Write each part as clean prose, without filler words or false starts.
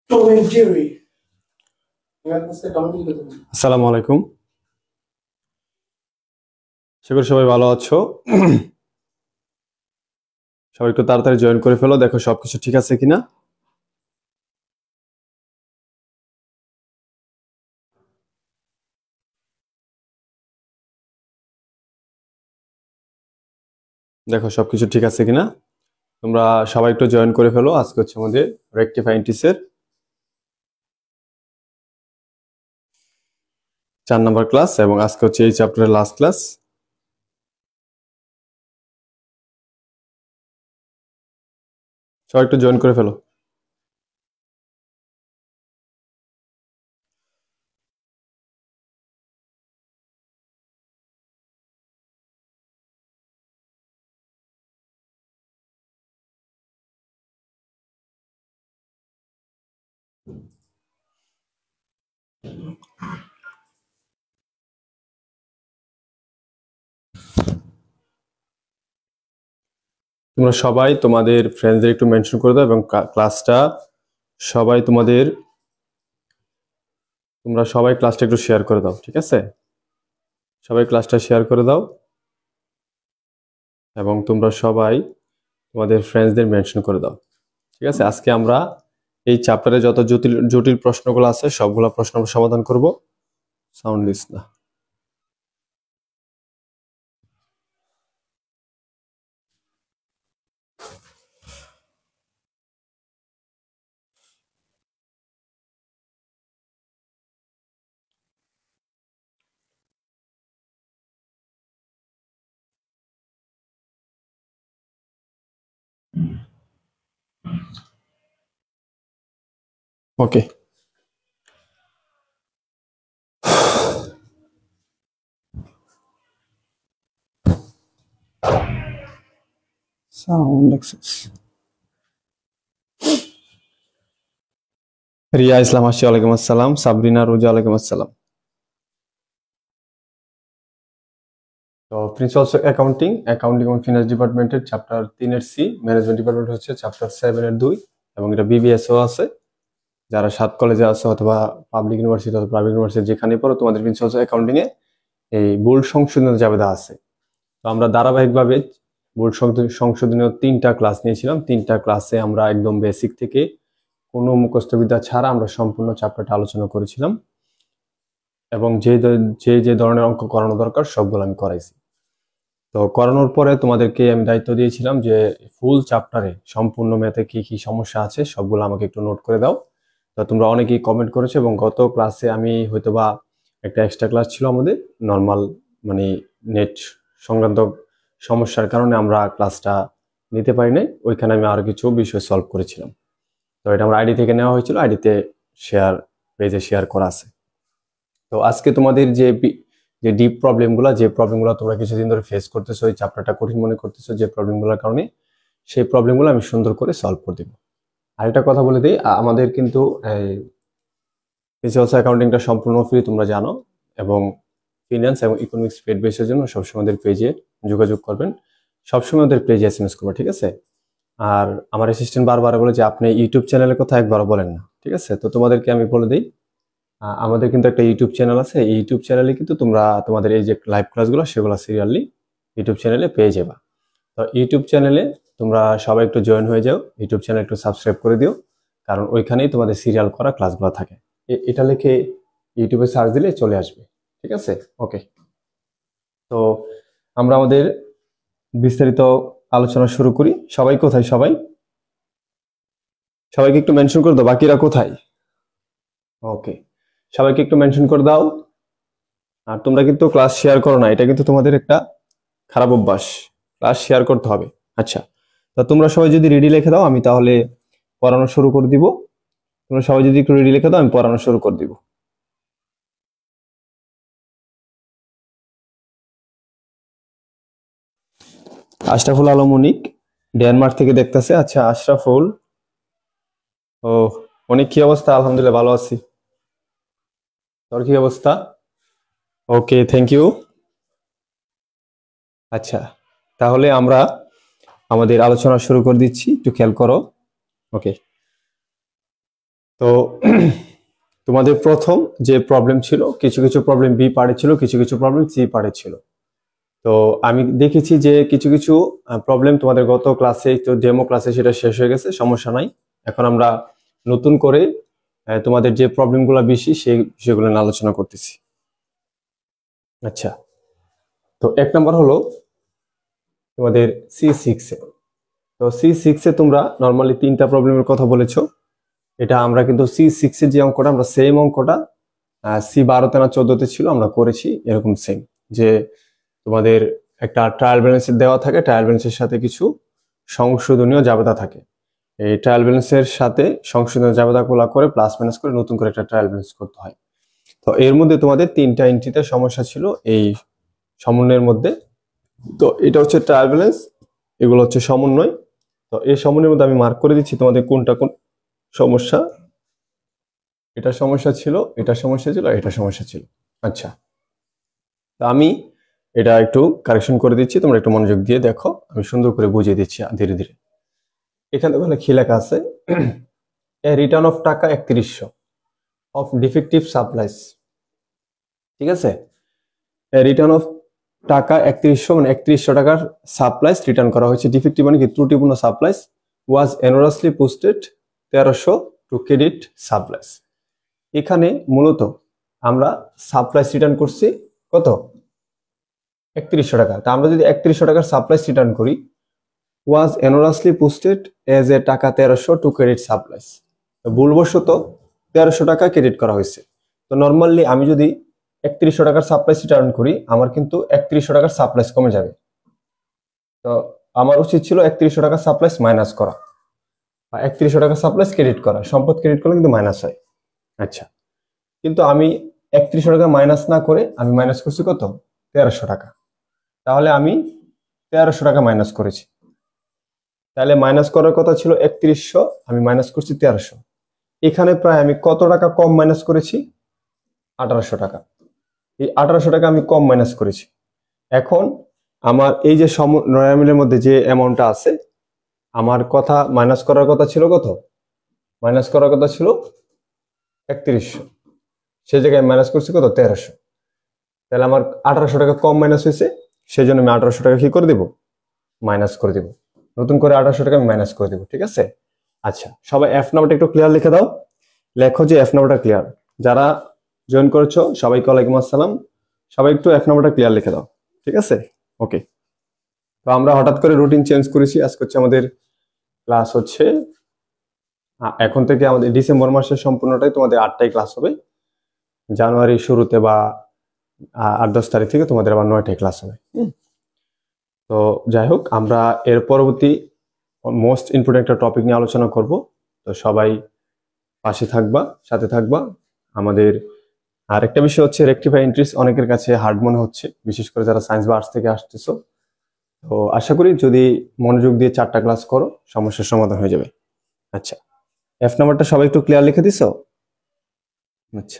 Tom and Jerry. আসসালামু আলাইকুম। আশা করি সবাই ভালো আছো। সবাই একটু তাড়াতাড়ি জয়েন করে ফেলো, দেখো সবকিছু ঠিক আছে কিনা। দেখো সবকিছু ঠিক আছে কিনা। তোমরা সবাই একটু জয়েন করে ফেলো। আজকে হচ্ছে আমাদের রেকটিফাই ইন্টিজের 4 নাম্বার ক্লাস এবং আজকে হচ্ছে এই চ্যাপ্টারের লাস্ট ক্লাস। সবাই একটু জয়েন করে ফেলো। তোমরা সবাই তোমাদের ফ্রেন্ডদের একটু মেনশন করে দাও এবং ক্লাসটা সবাই তোমরা সবাই ক্লাসটা একটু শেয়ার করে দাও, ঠিক আছে? সবাই ক্লাসটা শেয়ার করে দাও এবং তোমরা সবাই তোমাদের ফ্রেন্ডসদের মেনশন করে দাও, ঠিক আছে? আজকে আমরা এই চ্যাপ্টারে যত জটিল জটিল প্রশ্নগুলো আছে সবগুলা প্রশ্ন আমরা সমাধান করব। সাউন্ড দিস না। ওকে, সাউন্ড অ্যাক্সেস। রিয়া ইসলাম আসি, ওয়ালাইকুম আসসালাম। সাবরিনা রোজা, ওয়ালাইকুম আসসালাম। তো প্রিন্সিপালস অ্যাকাউন্টিং অ্যাকাউন্টিং এবং ফিনান্স ডিপার্টমেন্টের চ্যাপ্টার 3 এর সি, ম্যানেজমেন্ট ডিপার্টমেন্ট হচ্ছে চ্যাপ্টার 7 এর 2 এবং এটা বিবিএসও আছে। যারা 7 কলেজে আছে অথবা পাবলিক ইউনিভার্সিটি অথবা প্রাইভেট ইউনিভার্সিটি যেখানে পড়ো, তোমাদের প্রিন্সিপালস অ্যাকাউন্টিং এ এই বোর্ড সংশোধনের জাবেদা আছে। তো আমরা ধারাবাহিকভাবে বোর্ড সংশোধনীয় 3টা ক্লাস নিয়েছিলাম। 3টা ক্লাসে আমরা একদম বেসিক থেকে কোনো মুখস্থবিদ্যা ছাড়া আমরা সম্পূর্ণ চ্যাপ্টারটা আলোচনা করেছিলাম এবং যে ধরনের অঙ্ক করানো দরকার সবগুলো আমি করাইছি। তো করানোর পরে তোমাদেরকে আমি দায়িত্ব দিয়েছিলাম যে ফুল চ্যাপ্টারে সম্পূর্ণ ম্যাথে কি কি সমস্যা আছে সবগুলো আমাকে একটু নোট করে দাও। তো তোমরা অনেকেই কমেন্ট করেছো এবং গত ক্লাসে আমি হয়তোবা একটা এক্সট্রা ক্লাস ছিল আমাদের নর্মাল, মানে নেট সংক্রান্ত সমস্যার কারণে আমরা ক্লাসটা নিতে পারি নাই। ওইখানে আমি আরো কিছু বিষয় সলভ করেছিলাম। তো এটা আমার আইডি থেকে নেওয়া হয়েছিল, আইডিতে শেয়ার, পেজে শেয়ার করা আছে। তো আজকে তোমাদের যে ডিপ প্রবলেমগুলো, যে প্রবলেমগুলো তোমরা কিছুদিন ধরে ফেস করতেছো, এই চ্যাপ্টারটা কঠিন মনে করতেছো যে প্রবলেমগুলোর কারণে, সেই প্রবলেমগুলো আমি সুন্দর করে সলভ করে দেবো। আরেকটা কথা বলে দিই, আমাদের কিন্তু প্রিন্সিপালস অ্যাকাউন্টিংটা সম্পূর্ণ ফ্রি, তোমরা জানো। এবং ফিনান্স এবং ইকোনমিক্স পেড বেসের জন্য সবসময় আমাদের পেজে যোগাযোগ করবেন, সবসময় আমাদের পেজে এসএমএস করবে, ঠিক আছে? আর আমার অ্যাসিস্ট্যান্ট বারবার বলে যে আপনি ইউটিউব চ্যানেলের কথা একবারও বলেন না, ঠিক আছে? তো তোমাদেরকে আমি বলে দিই, আমাদের কিন্তু একটা ইউটিউব চ্যানেল আছে। এই ইউটিউব চ্যানেলে কিন্তু তোমরা তোমাদের এই যে লাইভ ক্লাসগুলো সেগুলো সিরিয়ালি ইউটিউব চ্যানেলে পেয়ে যাবা। তো ইউটিউব চ্যানেলে তোমরা সবাই একটু জয়েন হয়ে যাও, ইউটিউব চ্যানেল একটু সাবস্ক্রাইব করে দিও, কারণ ওইখানেই তোমাদের সিরিয়াল করা ক্লাসগুলো থাকে। এটা লিখে ইউটিউবে সার্চ দিলে চলে আসবে, ঠিক আছে? ওকে, তো আমরা আমাদের বিস্তারিত আলোচনা শুরু করি। সবাই কোথায়? সবাইকে একটু মেনশন করে দাও, বাকিরা কোথায়? ওকে, সবাইকে একটু মেনশন করে দাও। আর তোমরা কিন্তু ক্লাস শেয়ার করো না, এটা কিন্তু তোমাদের একটা খারাপ অভ্যাস। ক্লাস শেয়ার করতে হবে। আচ্ছা, তা তোমরা সবাই যদি রেডি লিখে দাও আমি তাহলে পড়ানো শুরু করে দিব। তোমরা সবাই যদি একটু রেডি লিখে দাও আমি পড়ানো শুরু করে দিব। আশরাফুল আলম অনিক ডেনমার্ক থেকে দেখতেছে। আচ্ছা আশরাফুল, ও অনেক কি অবস্থা? আলহামদুলিল্লাহ ভালো আছি। তোর কি অবস্থা? ওকে, থ্যাংক ইউ। আচ্ছা, তাহলে আমরা আমাদের আলোচনা শুরু করে দিচ্ছি, একটু খেয়াল করো। ওকে, তো তোমাদের প্রথম যে প্রবলেম ছিল, কিছু কিছু প্রবলেম বি পার্টে ছিল, কিছু কিছু প্রবলেম সি পার্টে ছিল। তো আমি দেখেছি যে কিছু কিছু প্রবলেম তোমাদের গত ক্লাসে, তো ডেমো ক্লাসে সেটা শেষ হয়ে গেছে, সমস্যা নাই। এখন আমরা নতুন করে তোমাদের যে প্রবলেমগুলো বেশি সেই বিষয়গুলো নিয়ে আলোচনা করতেছি। আচ্ছা, তো এক নম্বর হলো তোমাদের C6-এ। তো C6-এ তোমরা নর্মালি 3টা প্রবলেমের কথা বলেছো। এটা আমরা কিন্তু C6-এর যে অঙ্কটা, আমরা সেম অঙ্কটা C12-তে না 14-তে ছিল, আমরা করেছি এরকম সেম, যে তোমাদের একটা ট্রায়াল ব্যালেন্স দেওয়া থাকে, ট্রায়াল ব্যালেন্সের সাথে কিছু সংশোধনীয় জাবেদা থাকে। এই ট্রায়াল ব্যালেন্সের সাথে সংশোধনীয় জাবেদাগুলো করে প্লাস মাইনাস করে নতুন করে একটা ট্রায়াল ব্যালেন্স করতে হয়। তো এর মধ্যে তোমাদের 3টা এন্ট্রিতে সমস্যা ছিল এই সমন্বয়ের মধ্যে। তো এটা হচ্ছে ট্রায়াল ব্যালেন্স, এগুলো হচ্ছে সমন্বয়। তো এই সমন্বয়ের মধ্যে আমি মার্ক করে দিচ্ছি তোমাদের কোনটা কোন সমস্যা। এটা সমস্যা ছিল, এটা সমস্যা ছিল, এটা সমস্যা ছিল। আচ্ছা, তো আমি এটা একটু কারেকশন করে দিচ্ছি, তোমরা একটু মনোযোগ দিয়ে দেখো, আমি সুন্দর করে বুঝিয়ে দিচ্ছি ধীরে ধীরে। এখানে ওখানে কি লেখা আছে, এ রিটার্ন অফ টাকা 3100 অফ ডিফেক্টিভ সাপ্লাইস। ঠিক আছে, রিটার্ন অফ টাকা 3100 মানে 3100 টাকার সাপ্লাইস রিটার্ন করা হয়েছে। ডিফেক্টিভ মানে কি, ত্রুটিপূর্ণ সাপ্লাইস। ওয়াজ এনোরাসলি পোস্টেড 1300 টু ক্রেডিট সাপ্লাইস। এখানে মূলত আমরা সাপ্লাইস রিটার্ন করছি কত, 3100 টাকা। তা আমরা যদি 3100 টাকার সাপ্লাইস রিটার্ন করি, ওয়াজ এনোরাসলি পোস্টেড এজ এ টাকা 1300 টু ক্রেডিট সাপ্লাইস, ভুলবশত 1300 টাকা ক্রেডিট করা হয়েছে। তো নর্মালি আমি যদি 3100 টাকার সাপ্লাইস রিটার্ন করি, আমার কিন্তু 3100 টাকার সাপ্লাইস কমে যাবে। তো আমার উচিত ছিল 3100 টাকার সাপ্লাইস মাইনাস করা, বা 3100 টাকার সাপ্লাইস ক্রেডিট করা। সম্পদ ক্রেডিট করলে কিন্তু মাইনাস হয়। আচ্ছা, কিন্তু আমি 3100 টাকা মাইনাস না করে আমি মাইনাস করছি কত, 1300 টাকা। তাহলে আমি 1300 টাকা মাইনাস করেছি। তাহলে মাইনাস করার কথা ছিল 3100, আমি মাইনাস করছি 1300। এখানে প্রায় আমি কত টাকা কম মাইনাস করেছি, 1800 টাকা। এই 1800 টাকা আমি কম মাইনাস করেছি। এখন আমার এই যে নয়ামিলের মধ্যে যে অ্যামাউন্টটা আছে, আমার কথা মাইনাস করার কথা ছিল কত, মাইনাস করার কথা ছিল 3100, সেই জায়গায় মাইনাস করছি কত, 1300। তাহলে আমার 1800 টাকা কম মাইনাস হয়েছে, সেই জন্য আমি 1800 টাকা কি করে দেব, মাইনাস করে দেব। নতুন করে 1800 টাকা আমি মাইনাস করে দেব। ঠিক আছে, আচ্ছা সবাই এফ নাম্বারটা একটু ক্লিয়ার লিখে দাও। লেখো যে এফ নাম্বারটা ক্লিয়ার। যারা জয়েন করেছো সবাইকে ওয়ালাইকুম আসসালাম। সবাই একটু এফ নাম্বারটা ক্লিয়ার লিখে দাও। ঠিক আছে, ওকে। তো আমরা হঠাৎ করে রুটিন চেঞ্জ করেছি। আজকে হচ্ছে আমাদের ক্লাস হচ্ছে, এখন থেকে আমাদের ডিসেম্বর মাসের সম্পূর্ণটাই তোমাদের 8টায় ক্লাস হবে। জানুয়ারির শুরুতে বা 8-10 তারিখ থেকে তোমাদের আবার 9টায় ক্লাস হবে। তো যাই হোক, আমরা এর পরবর্তী মোস্ট ইম্পর্টেন্ট একটা টপিক নিয়ে আলোচনা করব। তো সবাই পাশে থাকবা, সাথে থাকবা। আমাদের আরেকটা বিষয় হচ্ছে রেকটিফাই এন্ট্রিস, অনেকের কাছে হার্ড মনে হচ্ছে, বিশেষ করে যারা সায়েন্স বা আর্টস থেকে আসতেছো। তো আশা করি যদি মনোযোগ দিয়ে 4টা ক্লাস করো, সমস্যার সমাধান হয়ে যাবে। আচ্ছা, এফ নাম্বারটা সবাই একটু ক্লিয়ার লিখে দিছো? আচ্ছা,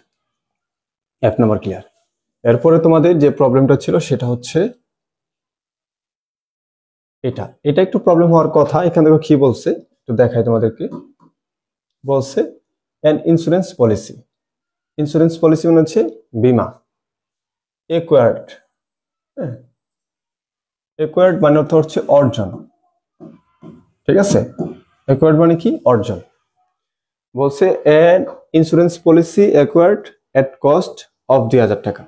এফ নাম্বার ক্লিয়ার। এরপরে তোমাদের যে প্রবলেমটা ছিল সেটা হচ্ছে এটা। এটা একটু প্রবলেম হওয়ার কথা। এখানে দেখো কি বলছে, একটু দেখাই তোমাদেরকে। বলছে an insurance policy. Insurance policy মানে হচ্ছে বীমা। একুয়ার্ড, একুয়ার্ড মানে অর্থ হচ্ছে অর্জন। ঠিক আছে, একুয়ার্ড মানে কি, অর্জন। বলছে an insurance policy একুয়ার্ড at cost of 2000 টাকা।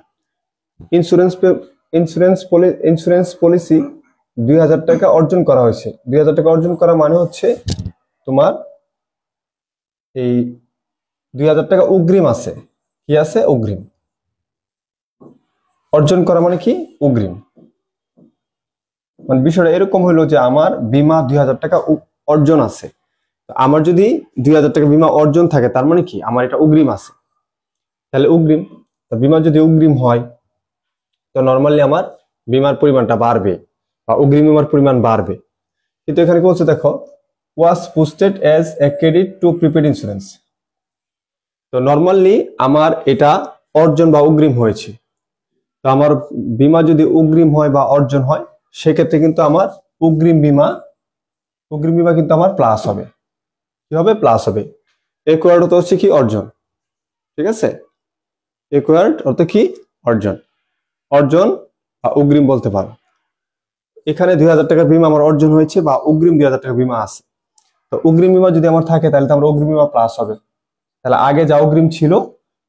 ইন্স্যুরেন্স পলিসি 2000 টাকা অর্জন করা হয়েছে। 2000 টাকা অর্জন করা মানে হচ্ছে তোমার এই 2000 টাকা অগ্রিম আছে। কি আছে, অগ্রিম। অর্জন করা মানে কি, অগ্রিম। মানে বিষয়টা এরকম হইলো যে আমার বীমা 2000 টাকা অর্জন আছে। আমার যদি 2000 টাকা বীমা অর্জন থাকে, তার মানে কি আমার এটা অগ্রিম আছে। তাহলে অগ্রিম, তো বীমা যদি অগ্রিম হয়, তো নর্মালি আমার বীমার পরিমাণটা বাড়বে বা অগ্রিম বীমার পরিমাণ বাড়বে। কিন্তু এখানে কি বলছে দেখো, was posted as a credit to prepaid insurance. তো নর্মালি আমার এটা অর্জন বা অগ্রিম হয়েছে। তো আমার বীমা যদি অগ্রিম হয় বা অর্জন হয়, সেক্ষেত্রে কিন্তু আমার অগ্রিম বীমা কিন্তু আমার প্লাস হবে। কি হবে, প্লাস হবে। অ্যাকোয়ার্ড অর্থ হচ্ছে কি অর্জন, ঠিক আছে? অ্যাকোয়ার্ড অর্থ কি অর্জন, অর্জন বা অগ্রিম বলতে পারো। এখানে 2000 টাকার বিমা আমার অর্জন হয়েছে বা অগ্রিম 2000 টাকার বিমা আছে। তো অগ্রিম বিমা যদি আমার থাকে তাহলে তো আমার অগ্রিম বিমা প্লাস হবে। তাহলে আগে যা অগ্রিম ছিল,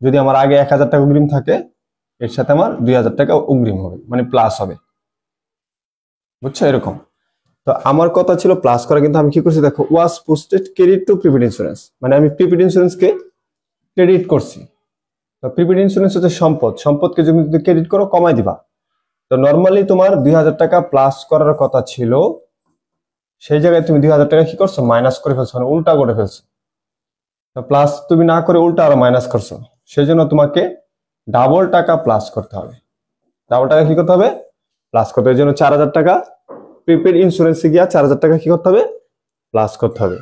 যদি আমার আগে 1000 টাকা অগ্রিম থাকে, এর সাথে আমার 2000 টাকা অগ্রিম হবে, মানে প্লাস হবে, বুঝছো? এরকম। তো আমার কথা ছিল প্লাস করা, কিন্তু আমি কি করছি দেখো, was posted credit to prepaid insurance, মানে আমি প্রিপেড ইন্স্যুরেন্সকে ক্রেডিট করছি। তো প্রিপেড ইন্স্যুরেন্স হচ্ছে সম্পদ, সম্পদকে তুমি যদি ক্রেডিট করো কমাই দিবা। তো নর্মালি তোমার 2000 টাকা প্লাস করার কথা ছিল, সেই জায়গায় তুমি 2000 টাকা কি করছো, মাইনাস করে ফেলছো, মানে উল্টা করে ফেলছো। তো প্লাস তুমি না করে উল্টা আরো মাইনাস করছো, সেই জন্য তোমাকে ডাবল টাকা প্লাস করতে হবে। ডাবল টাকা কি করতে হবে, প্লাস করতে হবে। এই জন্য 4000 টাকা প্রিপেড ইন্স্যুরেন্সে গিয়া 4000 টাকা কি করতে হবে, প্লাস করতে হবে।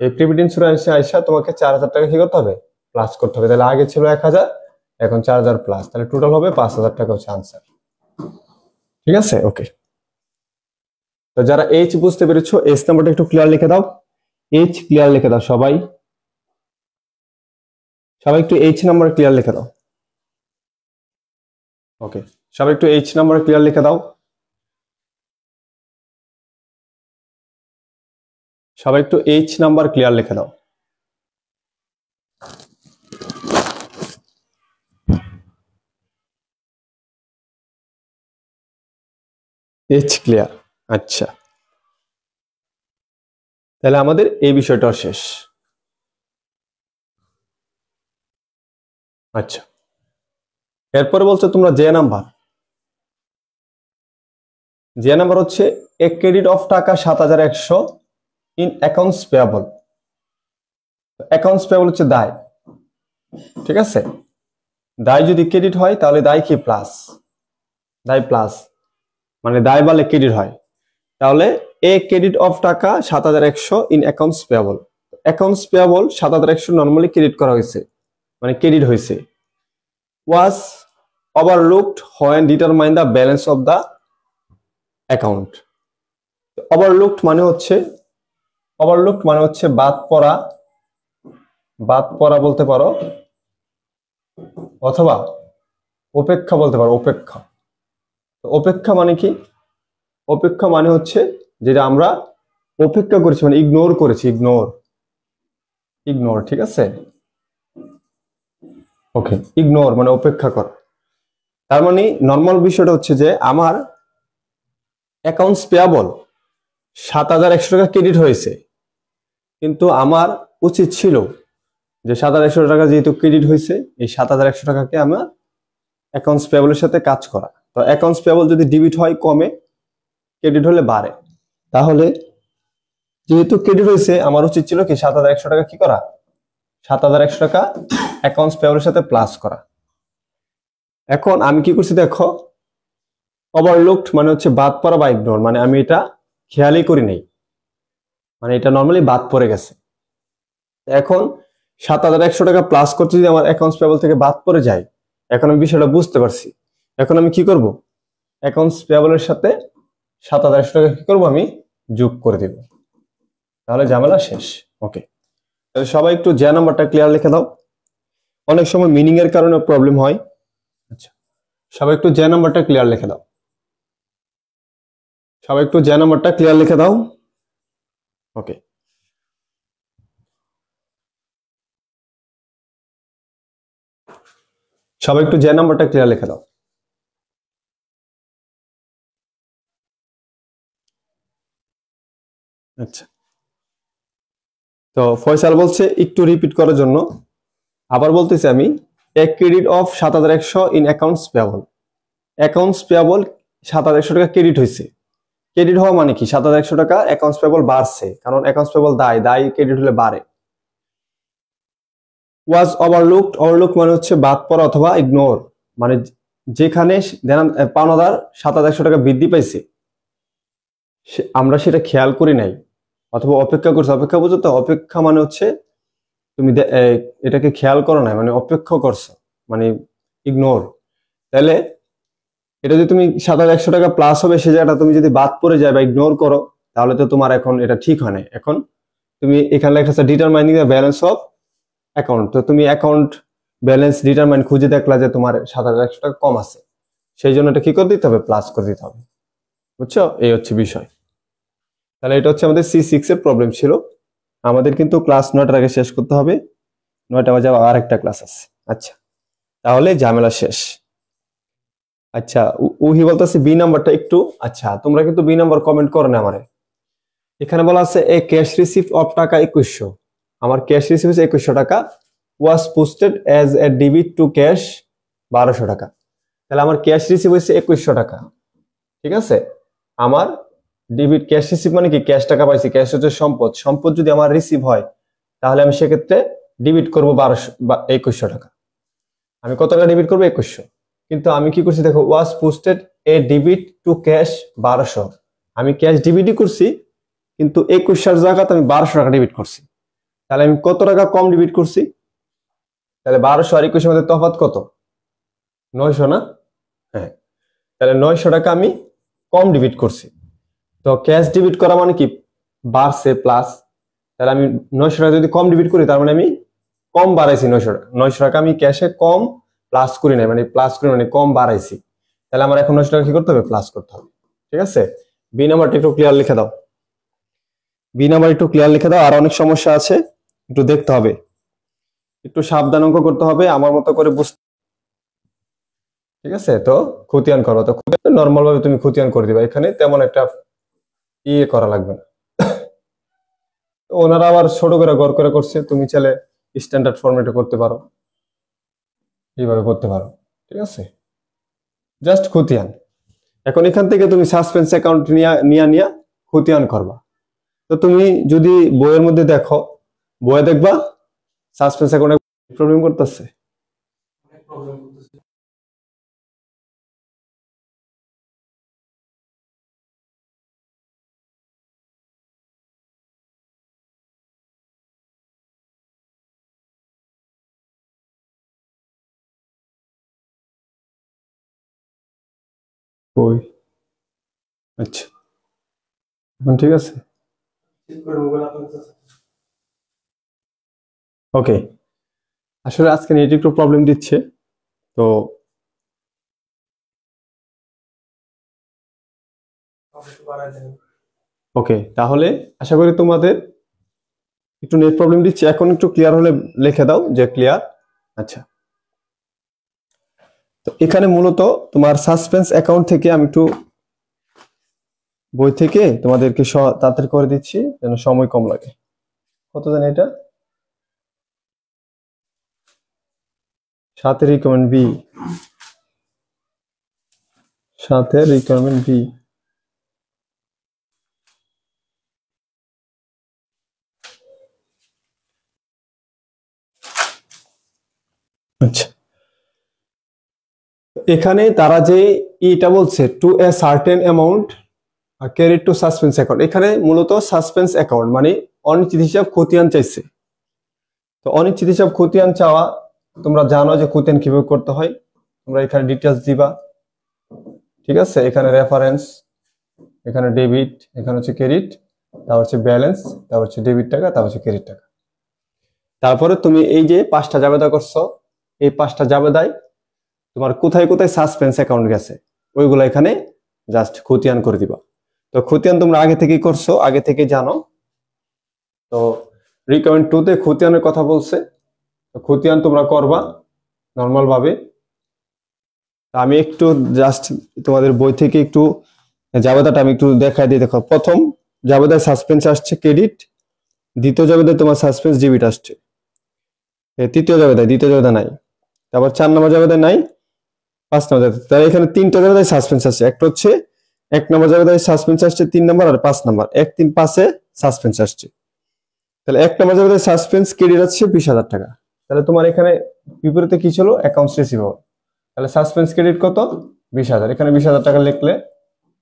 এই প্রিপেড ইন্স্যুরেন্সে আইসা তোমাকে 4000 টাকা কি করতে হবে, প্লাস করতে হবে। তাহলে আগে ছিল 1000, এখন 4000 প্লাস, তাহলে টোটাল হবে 5000 টাকা হচ্ছে আনসার। ঠিক আছে, ওকে। তো যারা এইচ বুঝতে পেরেছো, এইচ নাম্বারটা একটু ক্লিয়ার লিখে দাও। এইচ ক্লিয়ার লিখে দাও সবাই, সবাই একটু এইচ নাম্বার ক্লিয়ার লিখে দাও। ওকে, সবাই একটু এইচ নাম্বার ক্লিয়ার লিখে দাও। সবাই একটু এইচ নাম্বার ক্লিয়ার লিখে দাও। এইচ ক্লিয়ার, আচ্ছা। তাহলে আমাদের এই বিষয়টা শেষ। আচ্ছা, এরপরে বলছো তোমরা যে নাম্বার, যে নাম্বার হচ্ছে এ ক্রেডিট অফ টাকা 7100 in accounts payable. Accounts payable হচ্ছে দায়, ঠিক আছে? দায় যদি ক্রেডিট হয় তাহলে দায় কি প্লাস, দায় প্লাস, মানে দায় বাড়লে ক্রেডিট হয়। তাহলে এ ক্রেডিট অফ টাকা 7100 in accounts payable. Accounts payable 7100 normally credit করা হয়েছে, মানে ক্রেডিট হয়েছে। Was overlooked when determine the balance of the account. Overlooked মানে হচ্ছে, ওভারলুকড মানে হচ্ছে বাদ পড়া, বাদ পড়া বলতে পারো, অথবা উপেক্ষা বলতে পারো, উপেক্ষা। উপেক্ষা মানে কি, উপেক্ষা মানে হচ্ছে যেটা আমরা উপেক্ষা করেছি, মানে ইগনোর করেছি, ইগনোর, ইগনোর, ঠিক আছে? ওকে, ইগনোর মানে উপেক্ষা কর। তার মানে নর্মাল বিষয়টা হচ্ছে যে আমার অ্যাকাউন্টস পেয়াবল 7100 টাকা ক্রেডিট হয়েছে, কিন্তু আমার উচিত ছিল যে 7100 টাকা যেহেতু ক্রেডিট হয়েছে, এই 7100 টাকাকে আমার অ্যাকাউন্টস পেয়াবলের সাথে কাজ করা। তো অ্যাকাউন্টস পেয়াবল যদি ডেবিট হয় কমে, ক্রেডিট হলে বাড়ে। তাহলে যেহেতু ক্রেডিট হয়েছে, আমার উচিত ছিল কি 7100 টাকা কি করা, 7100 টাকা অ্যাকাউন্টস পেয়াবলের সাথে প্লাস করা। এখন আমি কি করছি দেখো, ওভারলুকড মানে হচ্ছে বাদ পড়া বা ইগনোর, মানে আমি এটা খেয়ালই করি নাই, মানে এটা নর্মালি বাদ পড়ে গেছে। এখন 7100 টাকা প্লাস করতে যদি আমার অ্যাকাউন্টস পেয়াবল থেকে বাদ পড়ে যায়, এখন আমি বিষয়টা বুঝতে পারছি। এখন আমি কি করব, অ্যাকাউন্টস পেয়াবলের সাথে 7100 টাকা কি করব, আমি যোগ করে দেব, তাহলে ঝামেলা শেষ। ওকে, তাহলে সবাই একটু যে নাম্বারটা ক্লিয়ার লিখে দাও। অনেক সময় মিনিং এর কারণে প্রবলেম হয়। আচ্ছা, সবাই একটু যে নাম্বারটা ক্লিয়ার লিখে দাও। সবাই একটু যে নাম্বারটা ক্লিয়ার লিখে দাও। ওকে, সবাই একটু যে নাম্বারটা ক্লিয়ার লিখে দাও। আচ্ছা, তো ফয়সাল বলছে একটু রিপিট করার জন্য, আবার বলতেছি আমি, a credit of 7100 in accounts payable. Accounts payable 7100 টাকা ক্রেডিট হয়েছে। ক্রেডিট হওয়া মানে কি, 7100 টাকা অ্যাকাউন্টস পেয়াবল বাড়ছে, কারণ অ্যাকাউন্টস পেয়াবল দায়, দায় ক্রেডিট হলে বাড়ে। ওয়াজ ওভারলুকড, ওভারলুক মানে হচ্ছে বাদ পড়া অথবা ইগনোর, মানে যেখানে পাওনাদার 7100 টাকা বৃদ্ধি পাইছে, আমরা সেটা খেয়াল করি নাই অথবা অপেক্ষা করছি। অপেক্ষা বুঝো তো, অপেক্ষা মানে হচ্ছে তুমি এটাকে খেয়াল করো না, মানে অপেক্ষা করছো, মানে ইগনোর। তাহলে এটা যদি তুমি 7100 টাকা প্লাস হবে, সে জায়গাটা তুমি যদি বাদ পড়ে যায় বা ইগনোর করো, তাহলে তো তোমার এখন এটা ঠিক হয় না। এখন তুমি এখানে লেখা আছে determining the balance of account, তো তুমি অ্যাকাউন্ট ব্যালেন্স ডিটারমাইন খুঁজে দেখলা যে তোমার 7,100 টাকা কম আছে, সেই জন্য এটা কি করে দিতে হবে, প্লাস করে দিতে হবে। বুঝছো, এই হচ্ছে বিষয়। তাহলে এটা হচ্ছে আমাদের C6 এর প্রবলেম ছিল। আমাদের কিন্তু ক্লাস 9টার আগে শেষ করতে হবে, 9টা বাজে আর একটা ক্লাস আছে। আচ্ছা, তাহলে ঝামেলা শেষ। আচ্ছা, উহি বলতেছে বি নাম্বারটা একটু, আচ্ছা তোমরা কিন্তু বি নাম্বার কমেন্ট করো না আমারে। এখানে বলা আছে এ ক্যাশ রিসিপ্ট অফ টাকা 2100, আমার ক্যাশ রিসিপ্ট 2100 টাকা, was posted as a debit to cash 1200 টাকা। তাহলে আমার ক্যাশ রিসিপ্ট হচ্ছে 2100 টাকা, ঠিক আছে। আমার ডেবিট ক্যাশ রিসিভ মানে কি, ক্যাশ টাকা পাইছি, ক্যাশ হচ্ছে সম্পদ, সম্পদ যদি আমার রিসিভ হয় তাহলে আমি সেক্ষেত্রে ডেবিট করবো 2100 টাকা। আমি কত টাকা ডেবিট করবো, 2100। কিন্তু আমি কি করছি দেখো, was posted a debit to cash 1200, আমি ক্যাশ ডিবিটই করছি কিন্তু 2100 জায়গাতে আমি 1200 টাকা ডেবিট করছি। তাহলে আমি কত টাকা কম ডেবিট করছি, তাহলে 1200 আর 2100 মধ্যে তফাৎ কত, 900 না? হ্যাঁ, তাহলে 900 টাকা আমি কম ডেবিট করছি। তো ক্যাশ ডেবিট করা মানে কি, বাড়ছে প্লাস, তাহলে আমি 900 টাকা যদি কম ডেবিট করি তার মানে আমি কম বাড়াইছি 900 টাকা। 900 টাকা আমি ক্যাশে কম প্লাস করি নাই, মানে প্লাস করি মানে কম বাড়াইছি। তাহলে আমার এখন 900 টাকা কি করতে হবে, প্লাস করতে হবে। ঠিক আছে, বি নাম্বারটা একটু ক্লিয়ার লিখে দাও, বি নাম্বার একটু ক্লিয়ার লিখে দাও। আর অনেক সমস্যা আছে, একটু দেখতে হবে, একটু সাবধান অঙ্ক করতে হবে, আমার মতো করে বুঝতে। ঠিক আছে, তো খতিয়ান করো, তো নর্মাল ভাবে তুমি খতিয়ান করে দিবা, এখানে তেমন একটা ইয়ে করা লাগবে না। ওনারা আবার ছোট করে গড় করে করছে, তুমি চাইলে স্ট্যান্ডার্ড ফরম্যাটে করতে পারো, এইভাবে করতে পারো। ঠিক আছে, জাস্ট খতিয়ান। এখন এখান থেকে তুমি সাসপেন্স অ্যাকাউন্ট নিয়ে খতিয়ান করবা। তো তুমি যদি বইয়ের মধ্যে দেখো, বইয়ে দেখবা সাসপেন্স অ্যাকাউন্টে প্রবলেম করতেছে। বই, আচ্ছা এখন ঠিক আছে, ওকে। আসলে আজকে নেট একটু প্রবলেম দিচ্ছে, তো ওকে, তাহলে আশা করি তোমাদের একটু নেট প্রবলেম দিচ্ছে, এখন একটু ক্লিয়ার হলে লিখে দাও যে ক্লিয়ার। আচ্ছা, তো এখানে মূলত তোমার সাসপেন্স অ্যাকাউন্ট থেকে আমি একটু বই থেকে তোমাদেরকে তাড়াতাড়ি করে দিচ্ছি যেন সময় কম লাগে। কত জানি এটা, 7 রিকমেন্ড বি, 7 রিকমেন্ড বি। আচ্ছা, এখানে তারা যে এটা বলছে to a certain amount carry to suspense account, এখানে মূলত সাসপেন্স অ্যাকাউন্ট মানে অনিশ্চিত হিসাব খতিয়ান চাইছে। তো অনিশ্চিত হিসাব খতিয়ান চাওয়া, তোমরা জানো যে খতিয়ান কিভাবে করতে হয়, তোমরা এখানে ডিটেলস দিবা। ঠিক আছে, এখানে রেফারেন্স, এখানে ডেবিট, এখানে হচ্ছে ক্রেডিট, তারপর হচ্ছে ব্যালেন্স, তারপর হচ্ছে ডেবিট টাকা, তারপর হচ্ছে ক্রেডিট টাকা। তারপরে তুমি এই যে 5টা জাবেদা করছো, এই 5টা জাবেদায় তোমার কোথায় কোথায় সাসপেন্স অ্যাকাউন্ট গেছে ওইগুলো এখানে জাস্ট খতিয়ান করে দিবা। তো খতিয়ান তোমরা আগে থেকেই করছো, আগে থেকে জানো। তো রিকমেন্ড 2 তে খতিয়ানের কথা বলছে, তো খতিয়ান তোমরা করবা নর্মাল ভাবে। আমি একটু জাস্ট তোমাদের বই থেকে একটু জাবেদাটা আমি একটু দেখাই দিই। দেখো, প্রথম জাবেদায় সাসপেন্স আসছে ক্রেডিট, দ্বিতীয় জাবেদায় তোমার সাসপেন্স ডেবিট আসছে, তৃতীয় জাবেদায় দ্বিতীয় জাবেদা নাই, তারপর 4 নম্বর জাবেদায় নাই, 5 নম্বর জাবেদায়। তাহলে এখানে 3টা জাবেদায় সাসপেন্স আছে, একটা হচ্ছে 1 নম্বর জাবেদায় সাসপেন্স আসছে 3 নম্বর, আর 5 নম্বর 1 3 5 সাসপেন্স আসছে। তাহলে 1 নম্বর জাবেদায় সাসপেন্স ক্রেডিট আছে 20,000 টাকা। তাহলে তোমার এখানে বিপরীতে কি ছিল, অ্যাকাউন্টস রিসিভেবল। তাহলে সাসপেন্স ক্রেডিট কত, 20,000, এখানে 20,000 টাকা লিখলে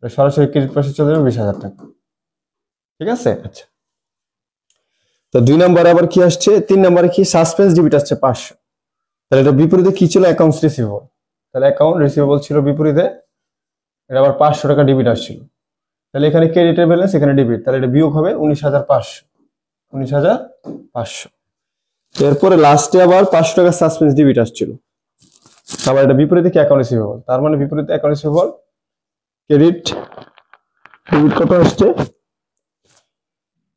সরাসরি ক্রেডিট পাশে চলে যাবে 20,000 টাকা। ঠিক আছে, আচ্ছা। তো 2 নম্বরে আবার কি আসছে, 3 নম্বরে কি সাসপেন্স ডেবিট আসছে 500। তাহলে এটা বিপরীতে কি ছিল, অ্যাকাউন্টস রিসিভেবল। তাহলে অ্যাকাউন্ট রিসিভেবল ছিল বিপরীতে, এটা আবার 500 টাকা ডেবিট আসছিল। তাহলে এখানে ক্রেডিটের ব্যালেন্স, এখানে ডেবিট, তাহলে এটা বিয়োগ হবে 19,500, 19,500। এরপরে লাস্টে আবার 500 টাকা সাসপেন্স ডেবিট আসছিল, আবার এটা বিপরীতে কি অ্যাকাউন্ট রিসিভেবল, তার মানে বিপরীতে অ্যাকাউন্ট রিসিভেবল ক্রেডিট ডেবিট কত আসছে,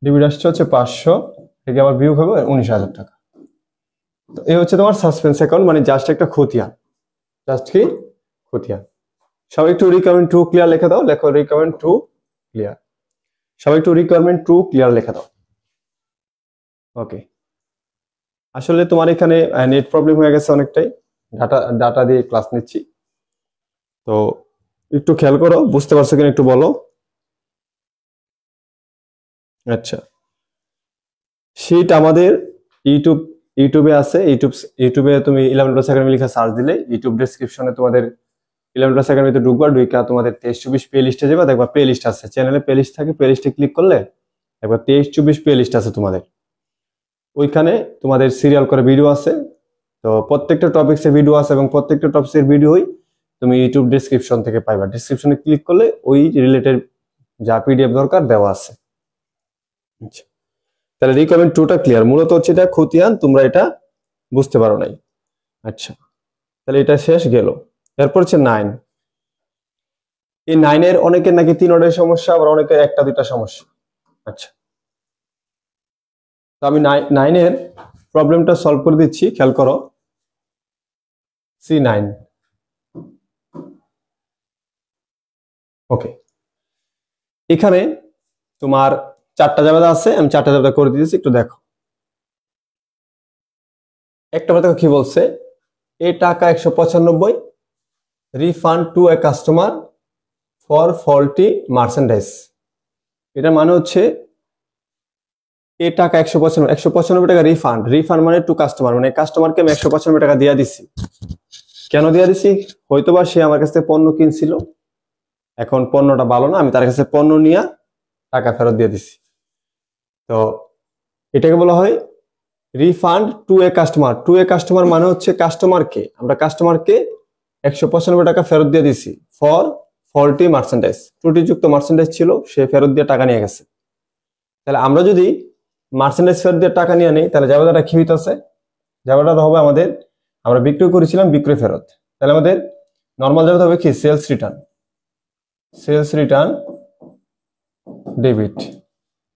ডেবিট আসছে হচ্ছে 500 থেকে আবার বিয়োগ হবে 19,000 টাকা। তো এই হচ্ছে তোমার সাসপেন্স অ্যাকাউন্ট, মানে জাস্ট একটা খতিয়ান, জাস্ট কি খতিয়ান। সবাই একটু রিকোয়ারমেন্ট টু ক্লিয়ার লিখে দাও, লেখো রিকোয়ারমেন্ট টু ক্লিয়ার, সবাই একটু রিকোয়ারমেন্ট টু ক্লিয়ার লিখে দাও। ওকে, আসলে তোমার এখানে নেট প্রবলেম হয়ে গেছে অনেকটাই, ডাটা দিয়ে ক্লাস নিচ্ছি, তো একটু খেয়াল করো, বুঝতে পারছো কিনা একটু বলো। আচ্ছা, শীট আমাদের ইউটিউবে আছে, ইউটিউবে তুমি 11 প্লাস একাডেমি লিখে সার্চ দিলে ইউটিউব ডেসক্রিপশনে তোমাদের 11 প্লাস একাডেমিতে ঢুকবা, ঢুকা তোমাদের 23-24 প্লে লিস্টে যাবে, দেখবা প্লে লিস্ট আছে, চ্যানেলে প্লে লিস্ট থাকে, প্লে লিস্টে ক্লিক করলে দেখবা 23-24 প্লে লিস্ট আছে তোমাদের, ওইখানে তোমাদের সিরিয়াল করে ভিডিও আছে, তো প্রত্যেকটা টপিক্স এর ভিডিও আছে এবং প্রত্যেকটা টপিক্স এর ভিডিওই তুমি ইউটিউব ডেসক্রিপশন থেকে পাইবা, ডেসক্রিপশনে ক্লিক করলে ওই রিলেটেড যা পিডিএফ দরকার দেওয়া আছে। আচ্ছা, তাহলে রিকমেন্ড টুটা ক্লিয়ার, মূলত হচ্ছে এটা খতিয়ান, তোমরা এটা বুঝতে পারো নাই। আচ্ছা, তাহলে এটা শেষ গেল। এরপর হচ্ছে 9, এই 9 এর অনেকের নাকি 3 অর্ডারের সমস্যা, আবার অনেকের 1-2টা সমস্যা। আচ্ছা, তো আমি 9 এর প্রবলেমটা সলভ করে দিচ্ছি, খেয়াল করো। C9, ওকে, এখানে তোমার 4টা জাবেদা আছে, আমি 4টা জাবেদা করে দিয়েছি, একটু দেখো। একটা দেখো কি বলছে, এই টাকা 195 refund to a customer for faulty merchandise. এটা মানে হচ্ছে এই টাকা 195 টাকা রিফান্ড, রিফান্ড মানে টু কাস্টমার, মানে কাস্টমারকে আমি 195 টাকা দিয়ে দিছি। কেন দিয়ে দিছি? হয়তোবা সে আমার কাছে পণ্য কিনছিল, এখন পণ্যটা ভালো না, আমি তার কাছে পণ্য নিয়ে টাকা ফেরত দিয়ে দিছি। তো এটাকে বলা হয় refund to a customer. Two a customer মানে হচ্ছে কাস্টমারকে, আমরা কাস্টমারকে 195 টাকা ফেরত দিয়ে দিছি ফর ফল্টি মার্চেন্ডাইজ, ত্রুটিযুক্ত মার্চেন্ডাইজ ছিল, সে ফেরত দিয়ে টাকা নিয়ে গেছে। তাহলে আমরা যদি মার্চেন্ডাইজ ফেরত দিয়ে টাকা নিয়ে নেই, তাহলে জাবেদাটা কি হইতেছে, জাবেদাটা হবে আমাদের, আমরা বিক্রয় করেছিলাম বিক্রয় ফেরত, তাহলে আমাদের নর্মাল জাবেদা হবে কি sales return, sales return debit,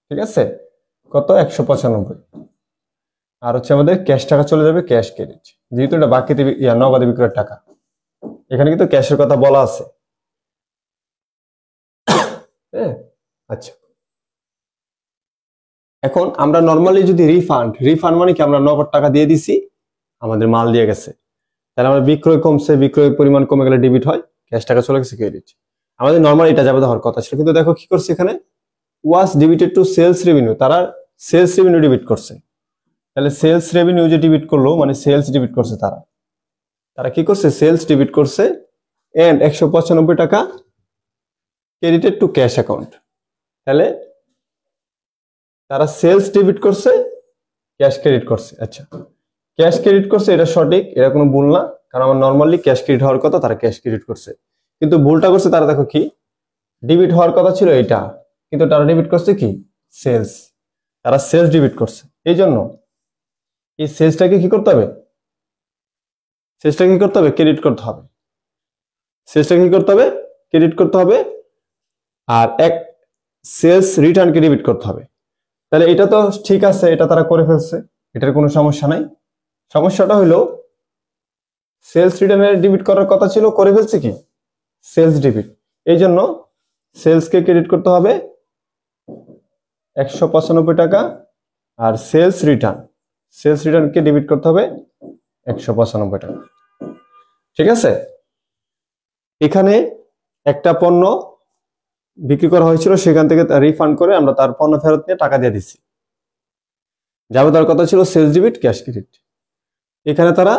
ঠিক আছে, কত 195, আর হচ্ছে আমাদের ক্যাশ টাকা চলে যাবে ক্যাশ ক্রেডিট, যেহেতু এটা বাকিতে নগদে বিক্রয়ের টাকা, এখানে কিন্তু ক্যাশের কথা বলা আছে। হ্যাঁ, আচ্ছা, এখন আমরা নর্মালি যদি রিফান্ড মানে কি, আমরা নগদ টাকা দিয়ে দিছি, আমাদের মাল দিয়ে গেছে, তাহলে আমরা বিক্রয় কমছে, বিক্রয়ের পরিমাণ কমে গেলে ডেবিট হয়, ক্যাশ টাকা চলে গেছে ক্রেডিট, আমাদের নর্মালি এটা যাবে হওয়ার কথা ছিল, কিন্তু দেখো কি করছে এখানে, ওয়াজ ডেবিটেড টু সেলস রেভিনিউ, তারা সেলস রেভিনিউ ডেবিট করছে। তাহলে সেলস রেভিনিউ যে ডেবিট করলো, মানে সেলস ডেবিট করছে, তারা কি করছে, সেলস ডেবিট করছে, এন্ড 195 টাকা ক্রেডিটেড টু ক্যাশ অ্যাকাউন্ট। তাহলে তারা সেলস ডেবিট করছে, ক্যাশ ক্রেডিট করছে। আচ্ছা, ক্যাশ ক্রেডিট করছে, এটা সঠিক, এটা কোনো ভুল না, কারণ আমার নর্মালি ক্যাশ ক্রেডিট হওয়ার কথা, তারা ক্যাশ ক্রেডিট করছে, কিন্তু ভুলটা করছে তারা, দেখো কি, ডেবিট হওয়ার কথা ছিল এটা, কিন্তু তারা ডেবিট করছে কি সেলস, তারা সেলস ডেবিট করছে। এই জন্য এই সেলসটাকে কি করতে হবে, সেলসটাকে কি করতে হবে, ক্রেডিট করতে হবে, সেলসটাকে কি করতে হবে, ক্রেডিট করতে হবে, আর এক সেলস রিটার্নকে ডেবিট করতে হবে। তাহলে এটা তো ঠিক আছে, এটা তারা করে ফেলছে, এটার কোনো সমস্যা নাই। সমস্যাটা হলো সেলস রিটার্নের ডেবিট করার কথা ছিল, করে ফেলছে কি সেলস ডেবিট, এই জন্য সেলসকে ক্রেডিট করতে হবে 195 টাকা, আর সেলস রিটার্নকে ডেবিট করতে হবে 195 টাকা, ঠিক আছে। এখানে একটা পণ্য বিক্রি করা হয়েছিল, সেখান থেকে রিফান্ড করে আমরা তার পণ্য ফেরত নিয়ে টাকা দিয়ে দিচ্ছি, যাবে তার কথা ছিল সেলস ডেবিট ক্যাশ ক্রেডিট, এখানে তারা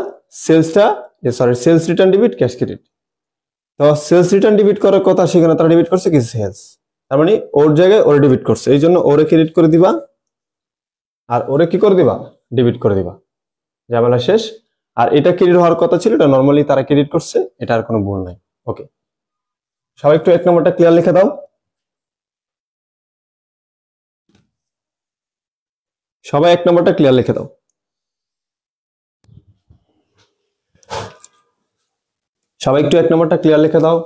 sales return debit cash credit, তো সেলস রিটার্ন ডেবিট করার কথা, সেখানে তারা ডেবিট করছে কি সেলস, তার মানে ওর জায়গায় ওরে ডেবিট করছে, এই জন্য ওরে ক্রেডিট করে দিবা, আর ওরে কি করে দিবা, ডেবিট করে দিবা, ঝামেলা শেষ। আর এটা ক্রেডিট হওয়ার কথা ছিল, এটা নর্মালি তারা ক্রেডিট করছে, এটা আর কোনো ভুল নাই। ওকে, সবাই একটু 1 নম্বরটা ক্লিয়ার লিখে দাও, সবাই 1 নম্বরটা ক্লিয়ার লিখে দাও। সবাই একটু 1 নম্বরটা ক্লিয়ার লিখে দাও।